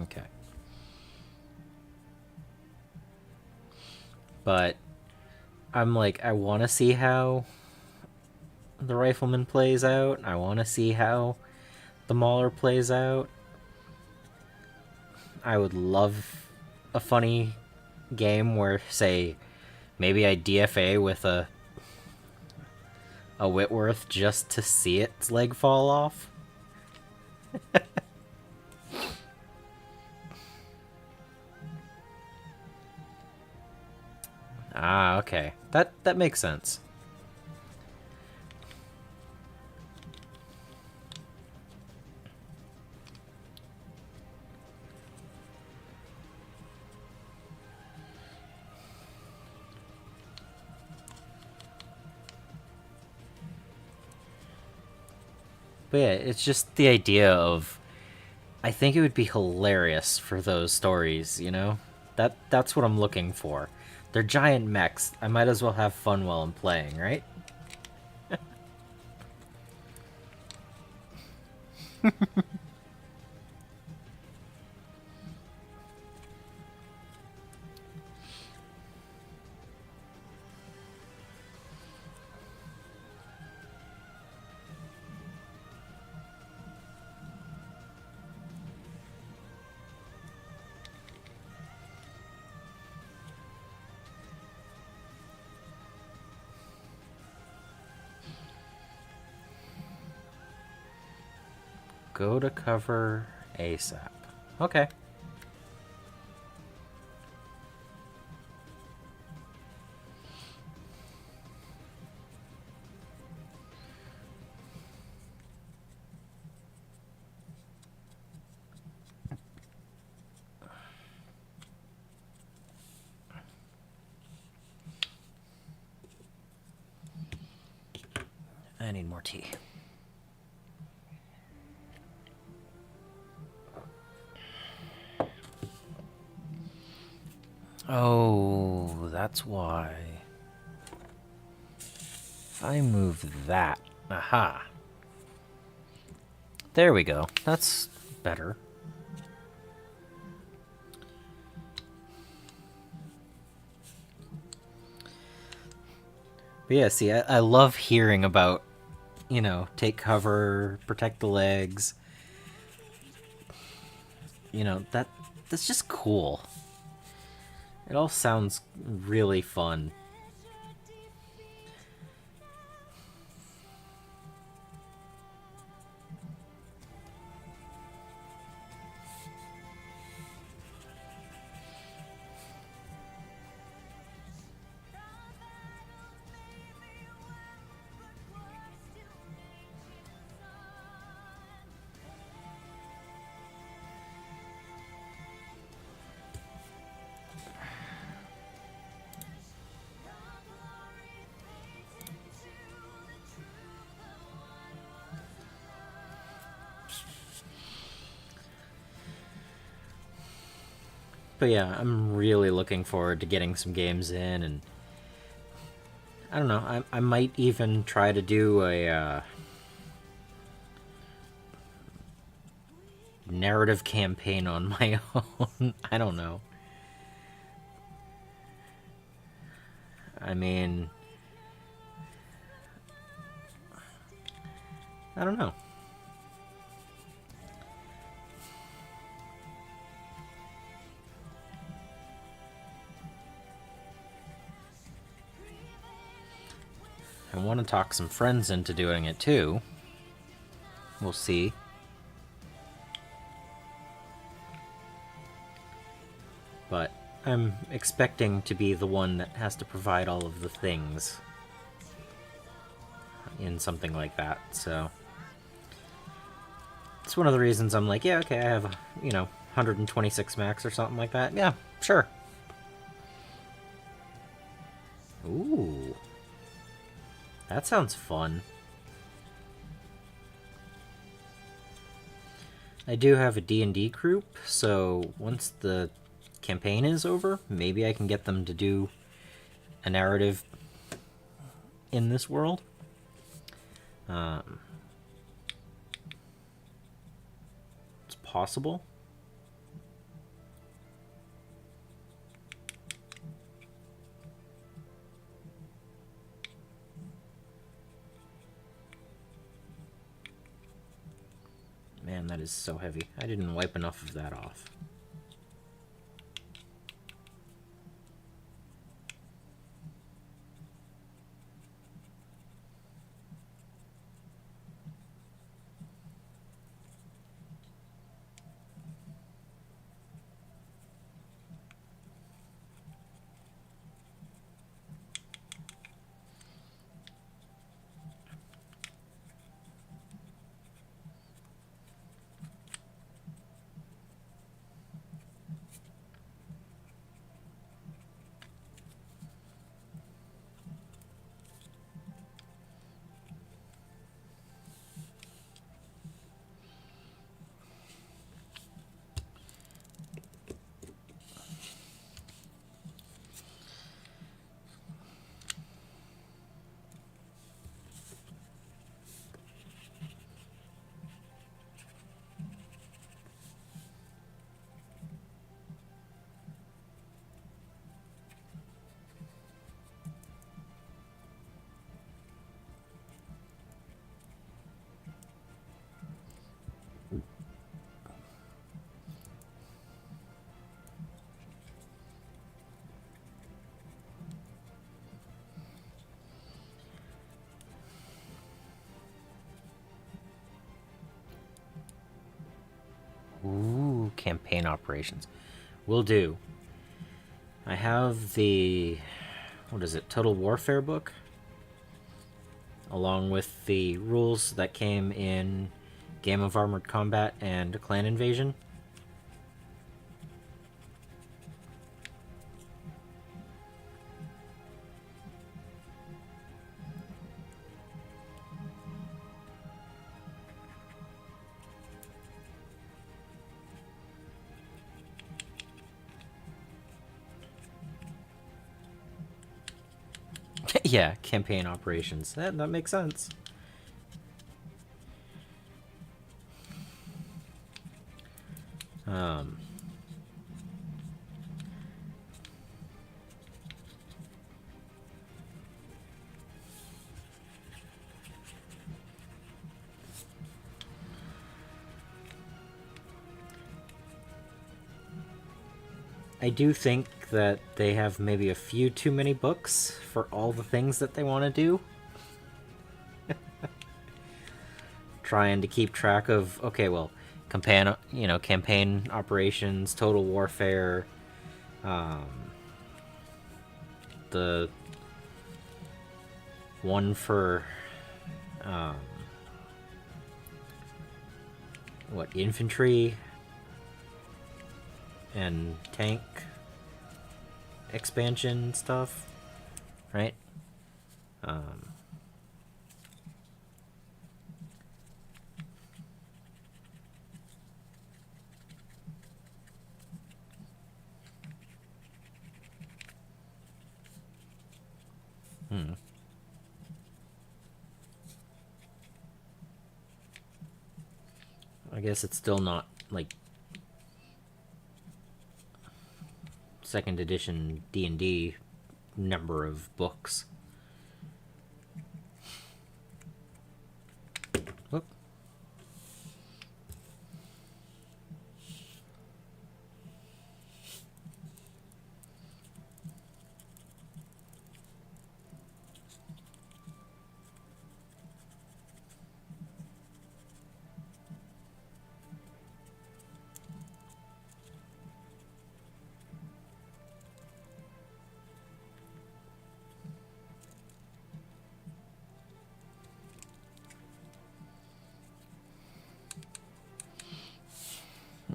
Okay. But I'm like, I want to see how the Rifleman plays out. I want to see how the Mauler plays out. I would love a funny game where, say, maybe I DFA with a Whitworth just to see its leg fall off. Ah, okay. That makes sense. But yeah, it's just the idea of, I think it would be hilarious for those stories, you know? That's what I'm looking for. They're giant mechs. I might as well have fun while I'm playing, right? Go to cover ASAP. Okay. I need more tea. Oh, that's why. If I move that. Aha. There we go. That's better. But yeah, see, I love hearing about, you know, take cover, protect the legs. You know, that's just cool. It all sounds really fun. But yeah, I'm really looking forward to getting some games in, and I don't know, I might even try to do a narrative campaign on my own. I don't know. I mean, I don't know. I want to talk some friends into doing it too. We'll see. But I'm expecting to be the one that has to provide all of the things in something like that, so it's one of the reasons I'm like, yeah, okay, I have, 126 max or something like that. Yeah, sure. Ooh. That sounds fun. I do have a D&D group, so once the campaign is over, maybe I can get them to do a narrative in this world. It's possible. Man, that is so heavy. I didn't wipe enough of that off. Ooh, campaign operations. Will do. I have the, what is it, Total Warfare book? Along with the rules that came in Game of Armored Combat and Clan Invasion. Yeah, campaign operations. That makes sense. Um, I do think that they have maybe a few too many books for all the things that they want to do. Trying to keep track of, okay, well, campaign operations, total warfare, the one for infantry and tank expansion stuff, right? I guess it's still not like second edition D&D number of books. Whoop.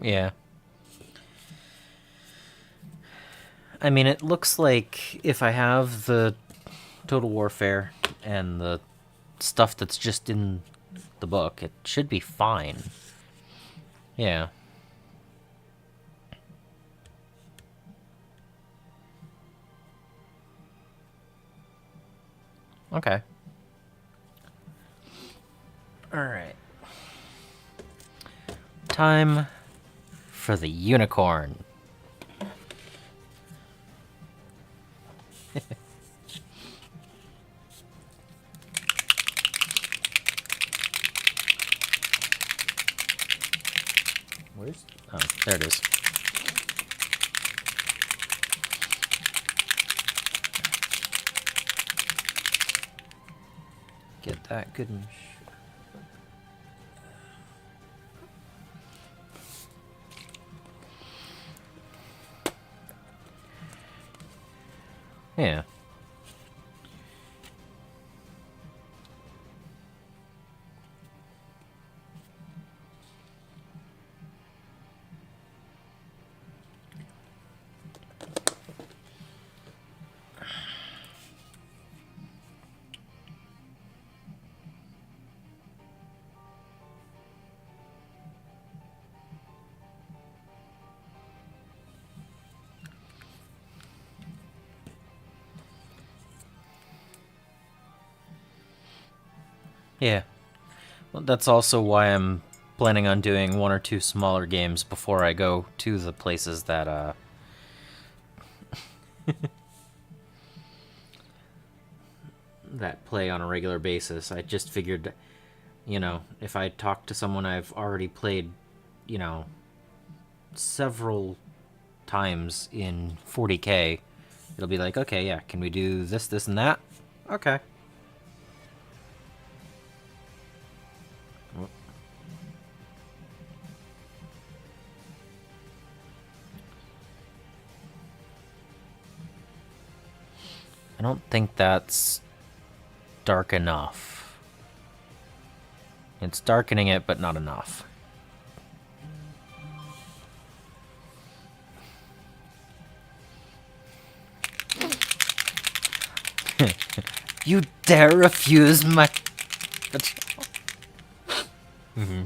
Yeah. I mean, it looks like if I have the Total Warfare and the stuff that's just in the book, it should be fine. Yeah. Okay. Alright. Time for the unicorn. Where's... Oh, there it is. Get that good and... Yeah. Yeah. Well, that's also why I'm planning on doing one or two smaller games before I go to the places that, that play on a regular basis. I just figured, if I talk to someone I've already played, several times in 40K, it'll be like, okay, yeah, can we do this, this, and that? Okay. I don't think that's dark enough. It's darkening it, but not enough. You dare refuse my... Mm-hmm.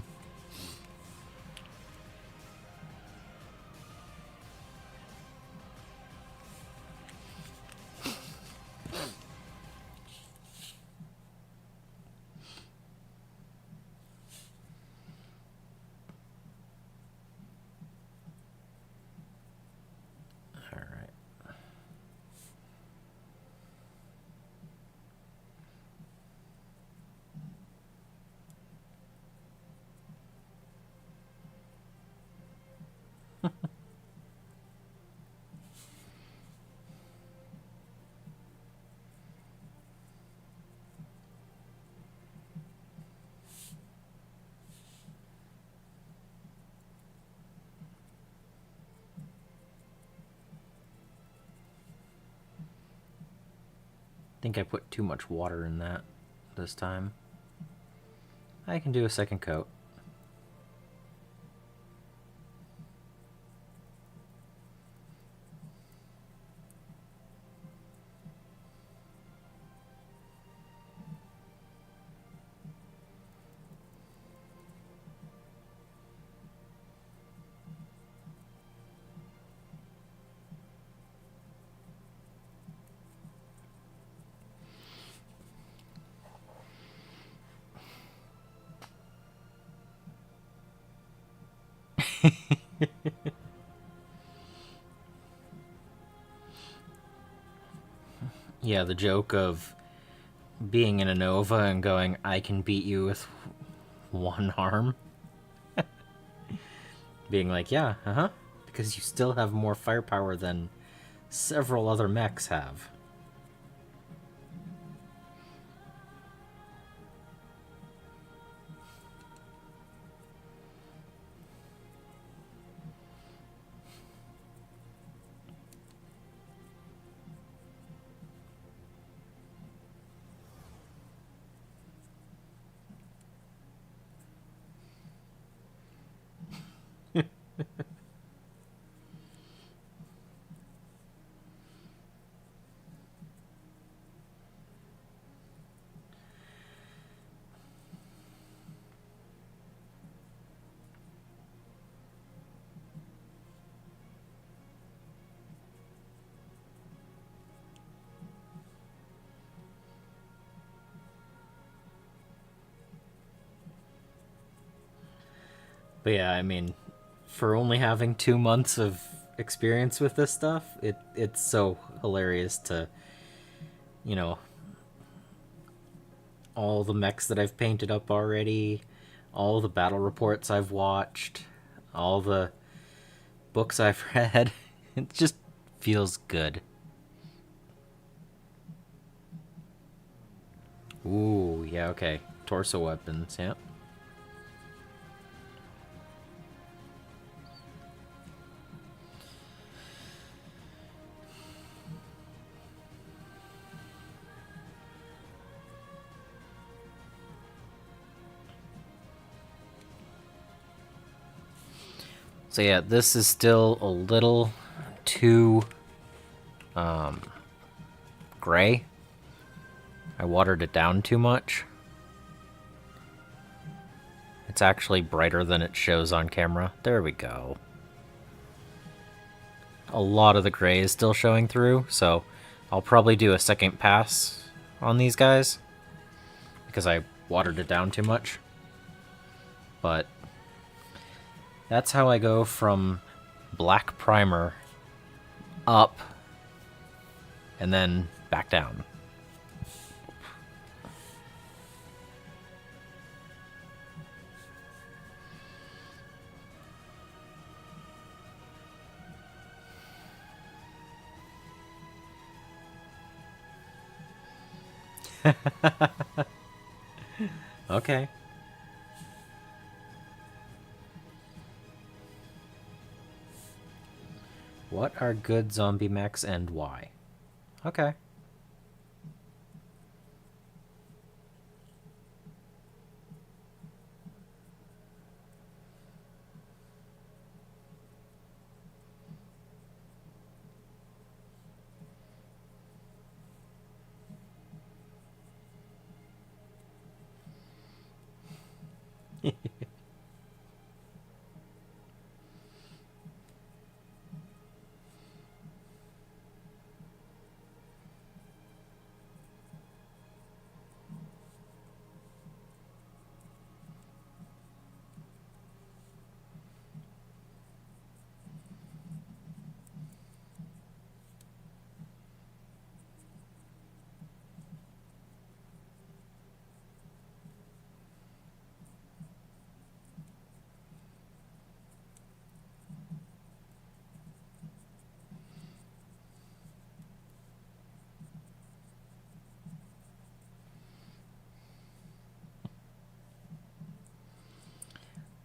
I think I put too much water in that this time. I can do a second coat. Yeah, the joke of being in a Nova and going, I can beat you with one arm. Being like, yeah, because you still have more firepower than several other mechs have. But yeah, I mean, for only having 2 months of experience with this stuff, it's so hilarious to, you know, all the mechs that I've painted up already, all the battle reports I've watched. all the books I've read. It just feels good. Ooh, yeah, okay. Torso weapons, yeah. So yeah, this is still a little too gray. I watered it down too much. It's actually brighter than it shows on camera. There we go. A lot of the gray is still showing through, so I'll probably do a second pass on these guys because I watered it down too much. But that's how I go from black primer up and then back down. Okay. What are good zombie mechs and why? Okay.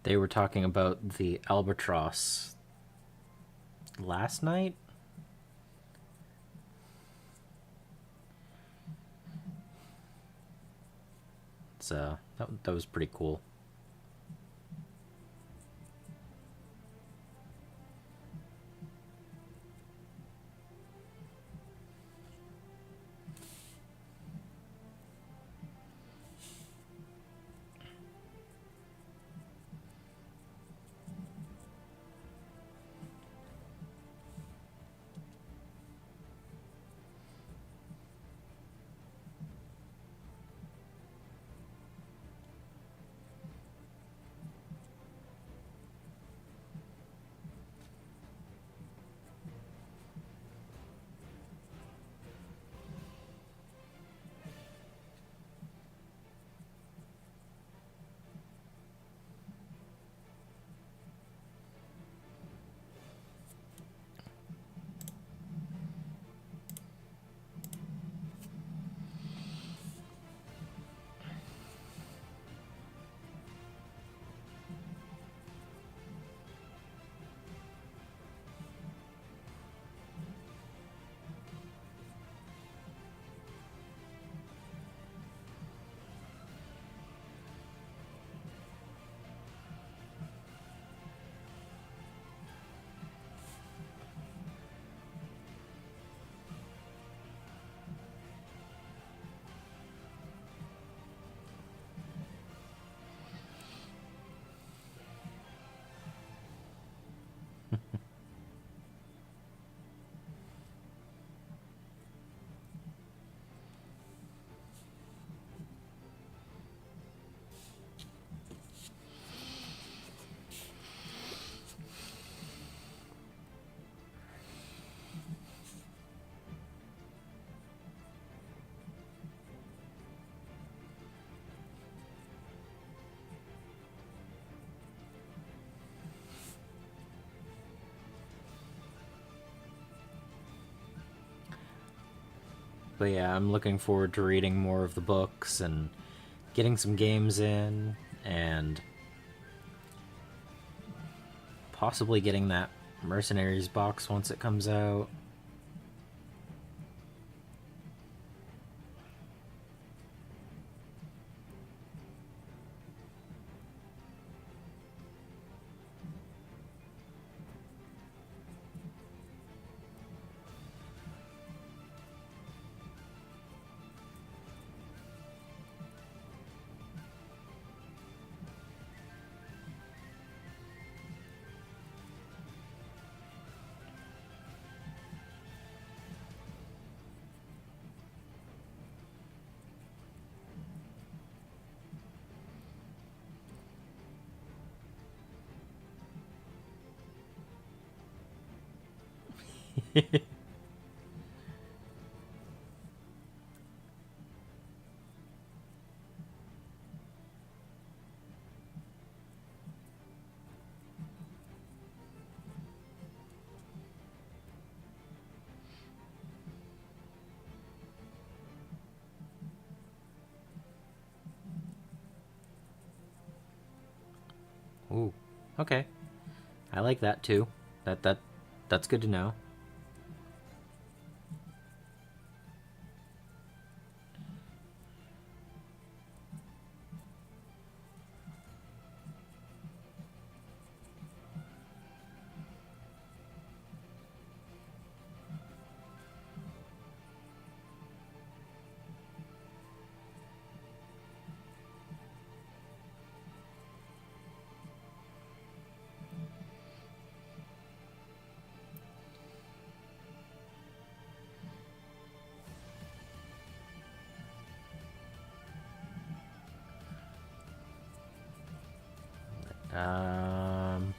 They were talking about the albatross last night. So that was pretty cool. But yeah, I'm looking forward to reading more of the books and getting some games in, and possibly getting that Mercenaries box once it comes out. Ooh, okay. I like that too. That's good to know. Um,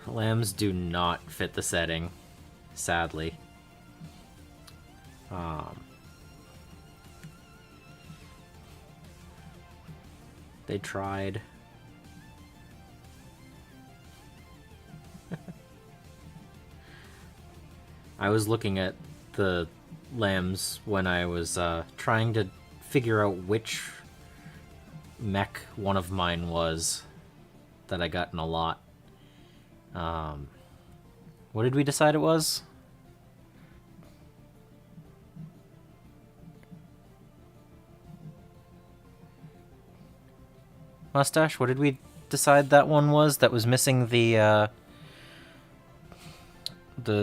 Lambs do not fit the setting, sadly. Um, they tried. I was looking at the lambs when I was trying to figure out which mech one of mine was that I got in a lot. What did we decide it was? Mustache, what did we decide that one was that was missing the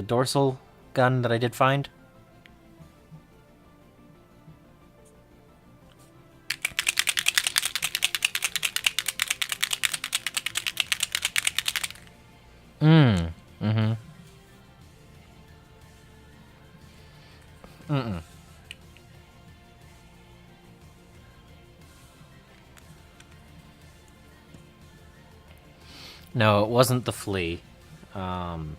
dorsal gun that I did find? Mm-hmm. Mm-mm. No, it wasn't the flea. Um,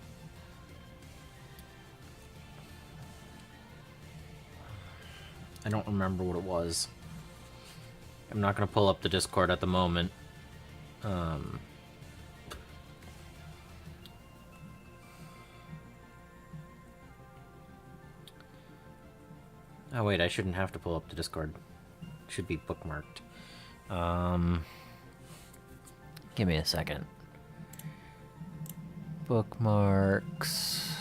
I don't remember what it was. I'm not going to pull up the Discord at the moment. Oh wait, I shouldn't have to pull up the Discord. It should be bookmarked. Give me a second. Bookmarks.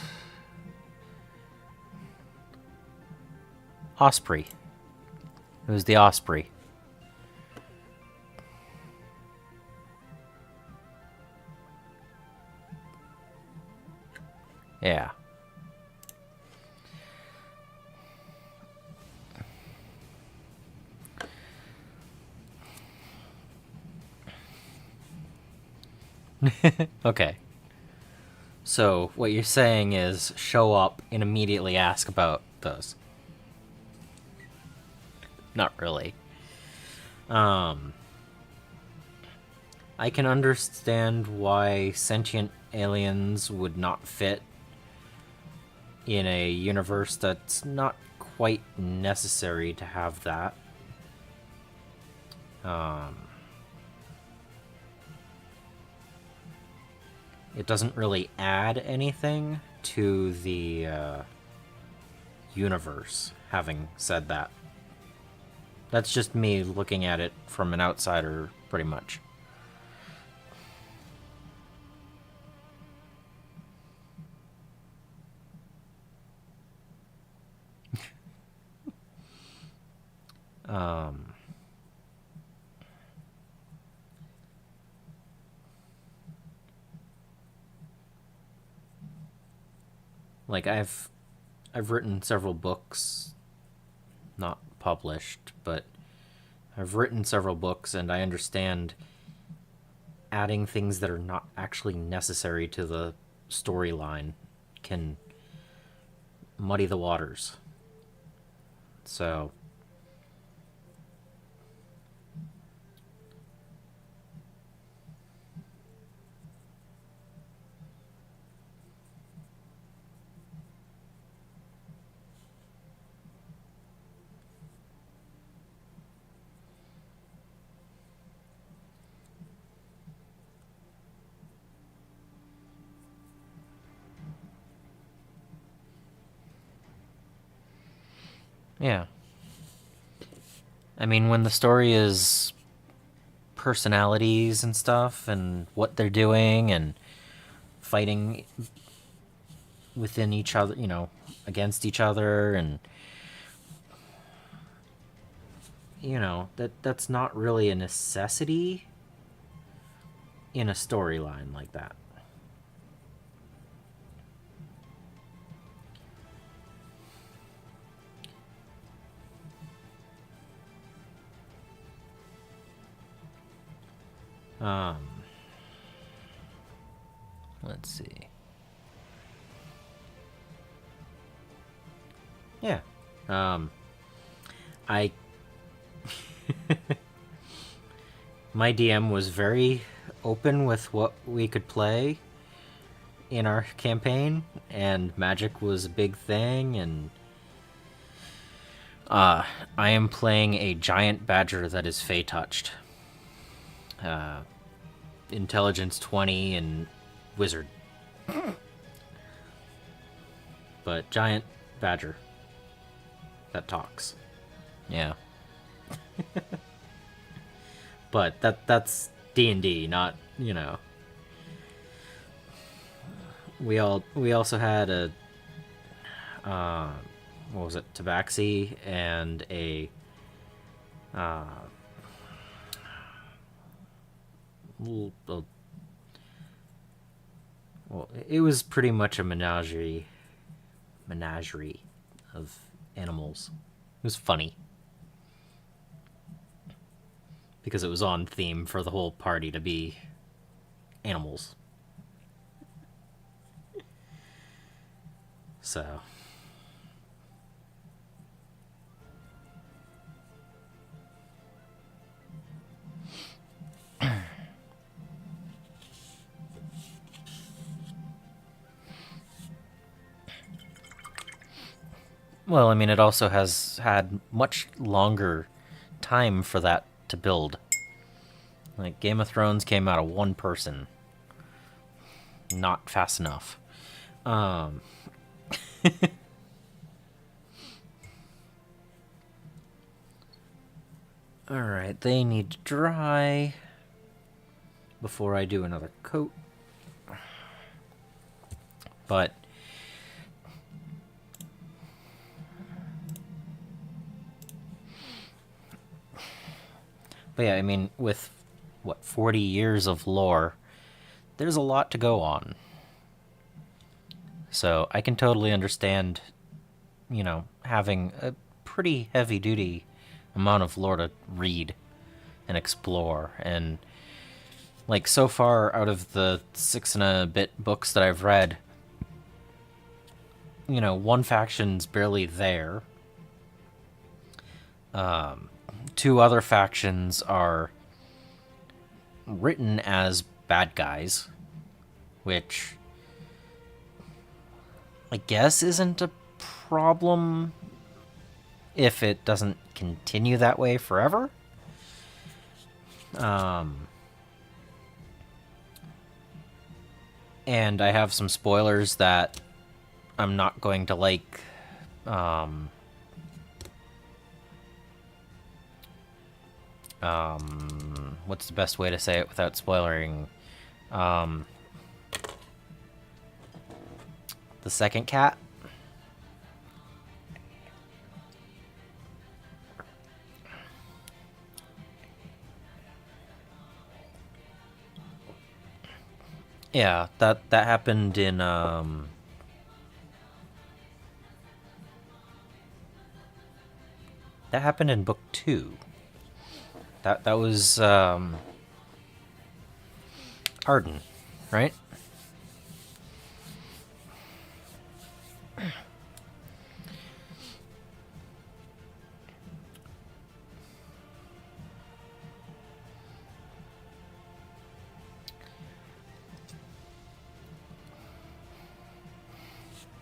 Osprey. It was the Osprey. Yeah. Okay. So, what you're saying is show up and immediately ask about those. Not really. I can understand why sentient aliens would not fit in a universe that's not quite necessary to have that. It doesn't really add anything to the universe, having said that. That's just me looking at it from an outsider, pretty much. Like I've written several books, not published, but I've written several books, and I understand adding things that are not actually necessary to the storyline can muddy the waters. So yeah. I mean, when the story is personalities and stuff and what they're doing and fighting within each other, against each other, and that's not really a necessity in a storyline like that. Let's see. Yeah. I my DM was very open with what we could play in our campaign, and magic was a big thing, and I am playing a giant badger that is fey touched. Intelligence 20 and wizard. But giant badger that talks. Yeah. But that's D&D, not, we also had a what was it? Tabaxi and a well, it was pretty much a menagerie of animals. It was funny because it was on theme for the whole party to be animals. So well, I mean, it also has had much longer time for that to build. Like, Game of Thrones came out of one person. Not fast enough. Alright, they need to dry before I do another coat. But But yeah, I mean, with, what, 40 years of lore, there's a lot to go on. So I can totally understand, having a pretty heavy duty amount of lore to read and explore. And, like, so far out of the 6 and a bit books that I've read, one faction's barely there. Two other factions are written as bad guys, which I guess isn't a problem if it doesn't continue that way forever. And I have some spoilers that I'm not going to like. What's the best way to say it without spoiling? The second cat. Yeah, that happened in book 2. That was Arden, right?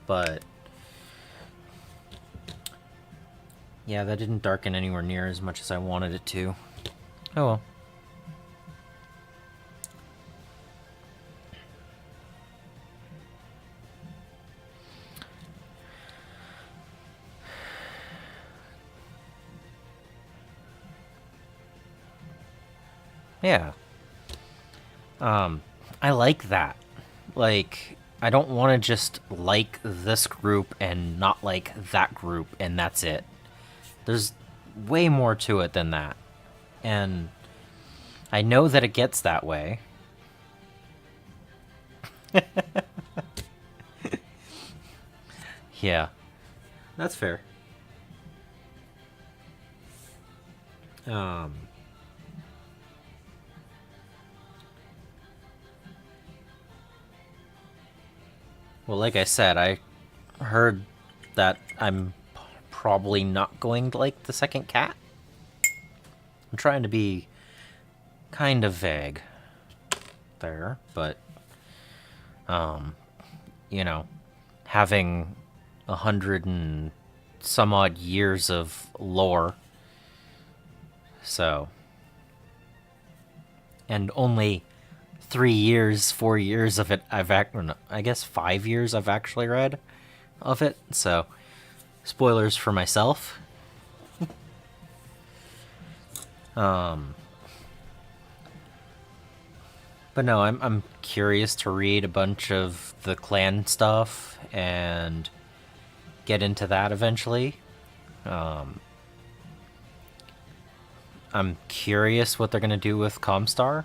But yeah, that didn't darken anywhere near as much as I wanted it to. Oh well. Yeah. I like that. Like, I don't want to just like this group and not like that group and that's it. There's way more to it than that. And I know that it gets that way. Yeah. That's fair. Um Well, like I said, I heard that I'm probably not going to like the second cat. I'm trying to be kind of vague there, but you know, having 100 and some odd years of lore, so, and only 3 years, 4 years of it I guess 5 years I've actually read of it, so spoilers for myself. But no, I'm curious to read a bunch of the clan stuff and get into that eventually. I'm curious what they're gonna do with Comstar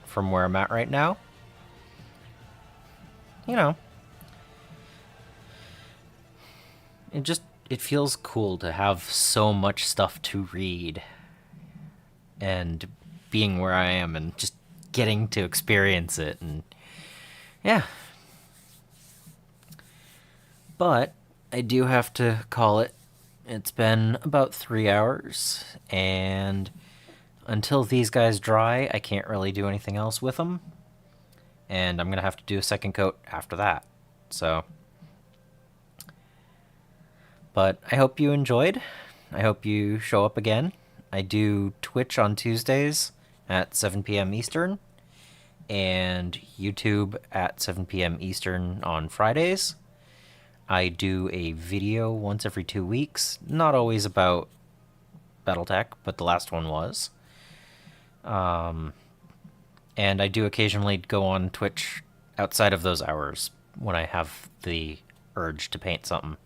from where I'm at right now. You know, it feels cool to have so much stuff to read and being where I am and just getting to experience it, and yeah. But I do have to call it. It's been about 3 hours, and until these guys dry, I can't really do anything else with them. And I'm going to have to do a second coat after that. So, but I hope you enjoyed. I hope you show up again. I do Twitch on Tuesdays at 7 p.m. Eastern, and YouTube at 7 p.m. Eastern on Fridays. I do a video once every 2 weeks, not always about Battletech, but the last one was. And I do occasionally go on Twitch outside of those hours when I have the urge to paint something.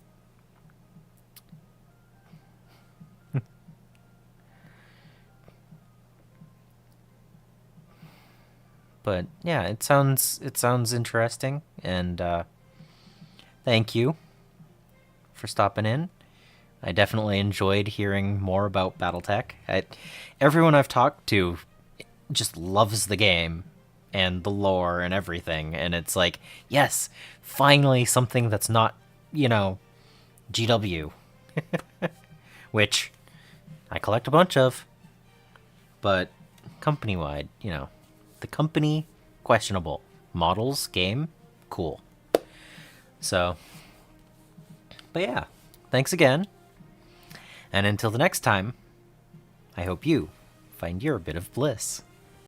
But yeah, it sounds interesting, and thank you for stopping in. I definitely enjoyed hearing more about Battletech. Everyone I've talked to just loves the game and the lore and everything, and it's like, yes, finally something that's not, GW, which I collect a bunch of, but company wide, the company, questionable. Models, game, cool. So, but yeah, thanks again. And until the next time, I hope you find your bit of bliss.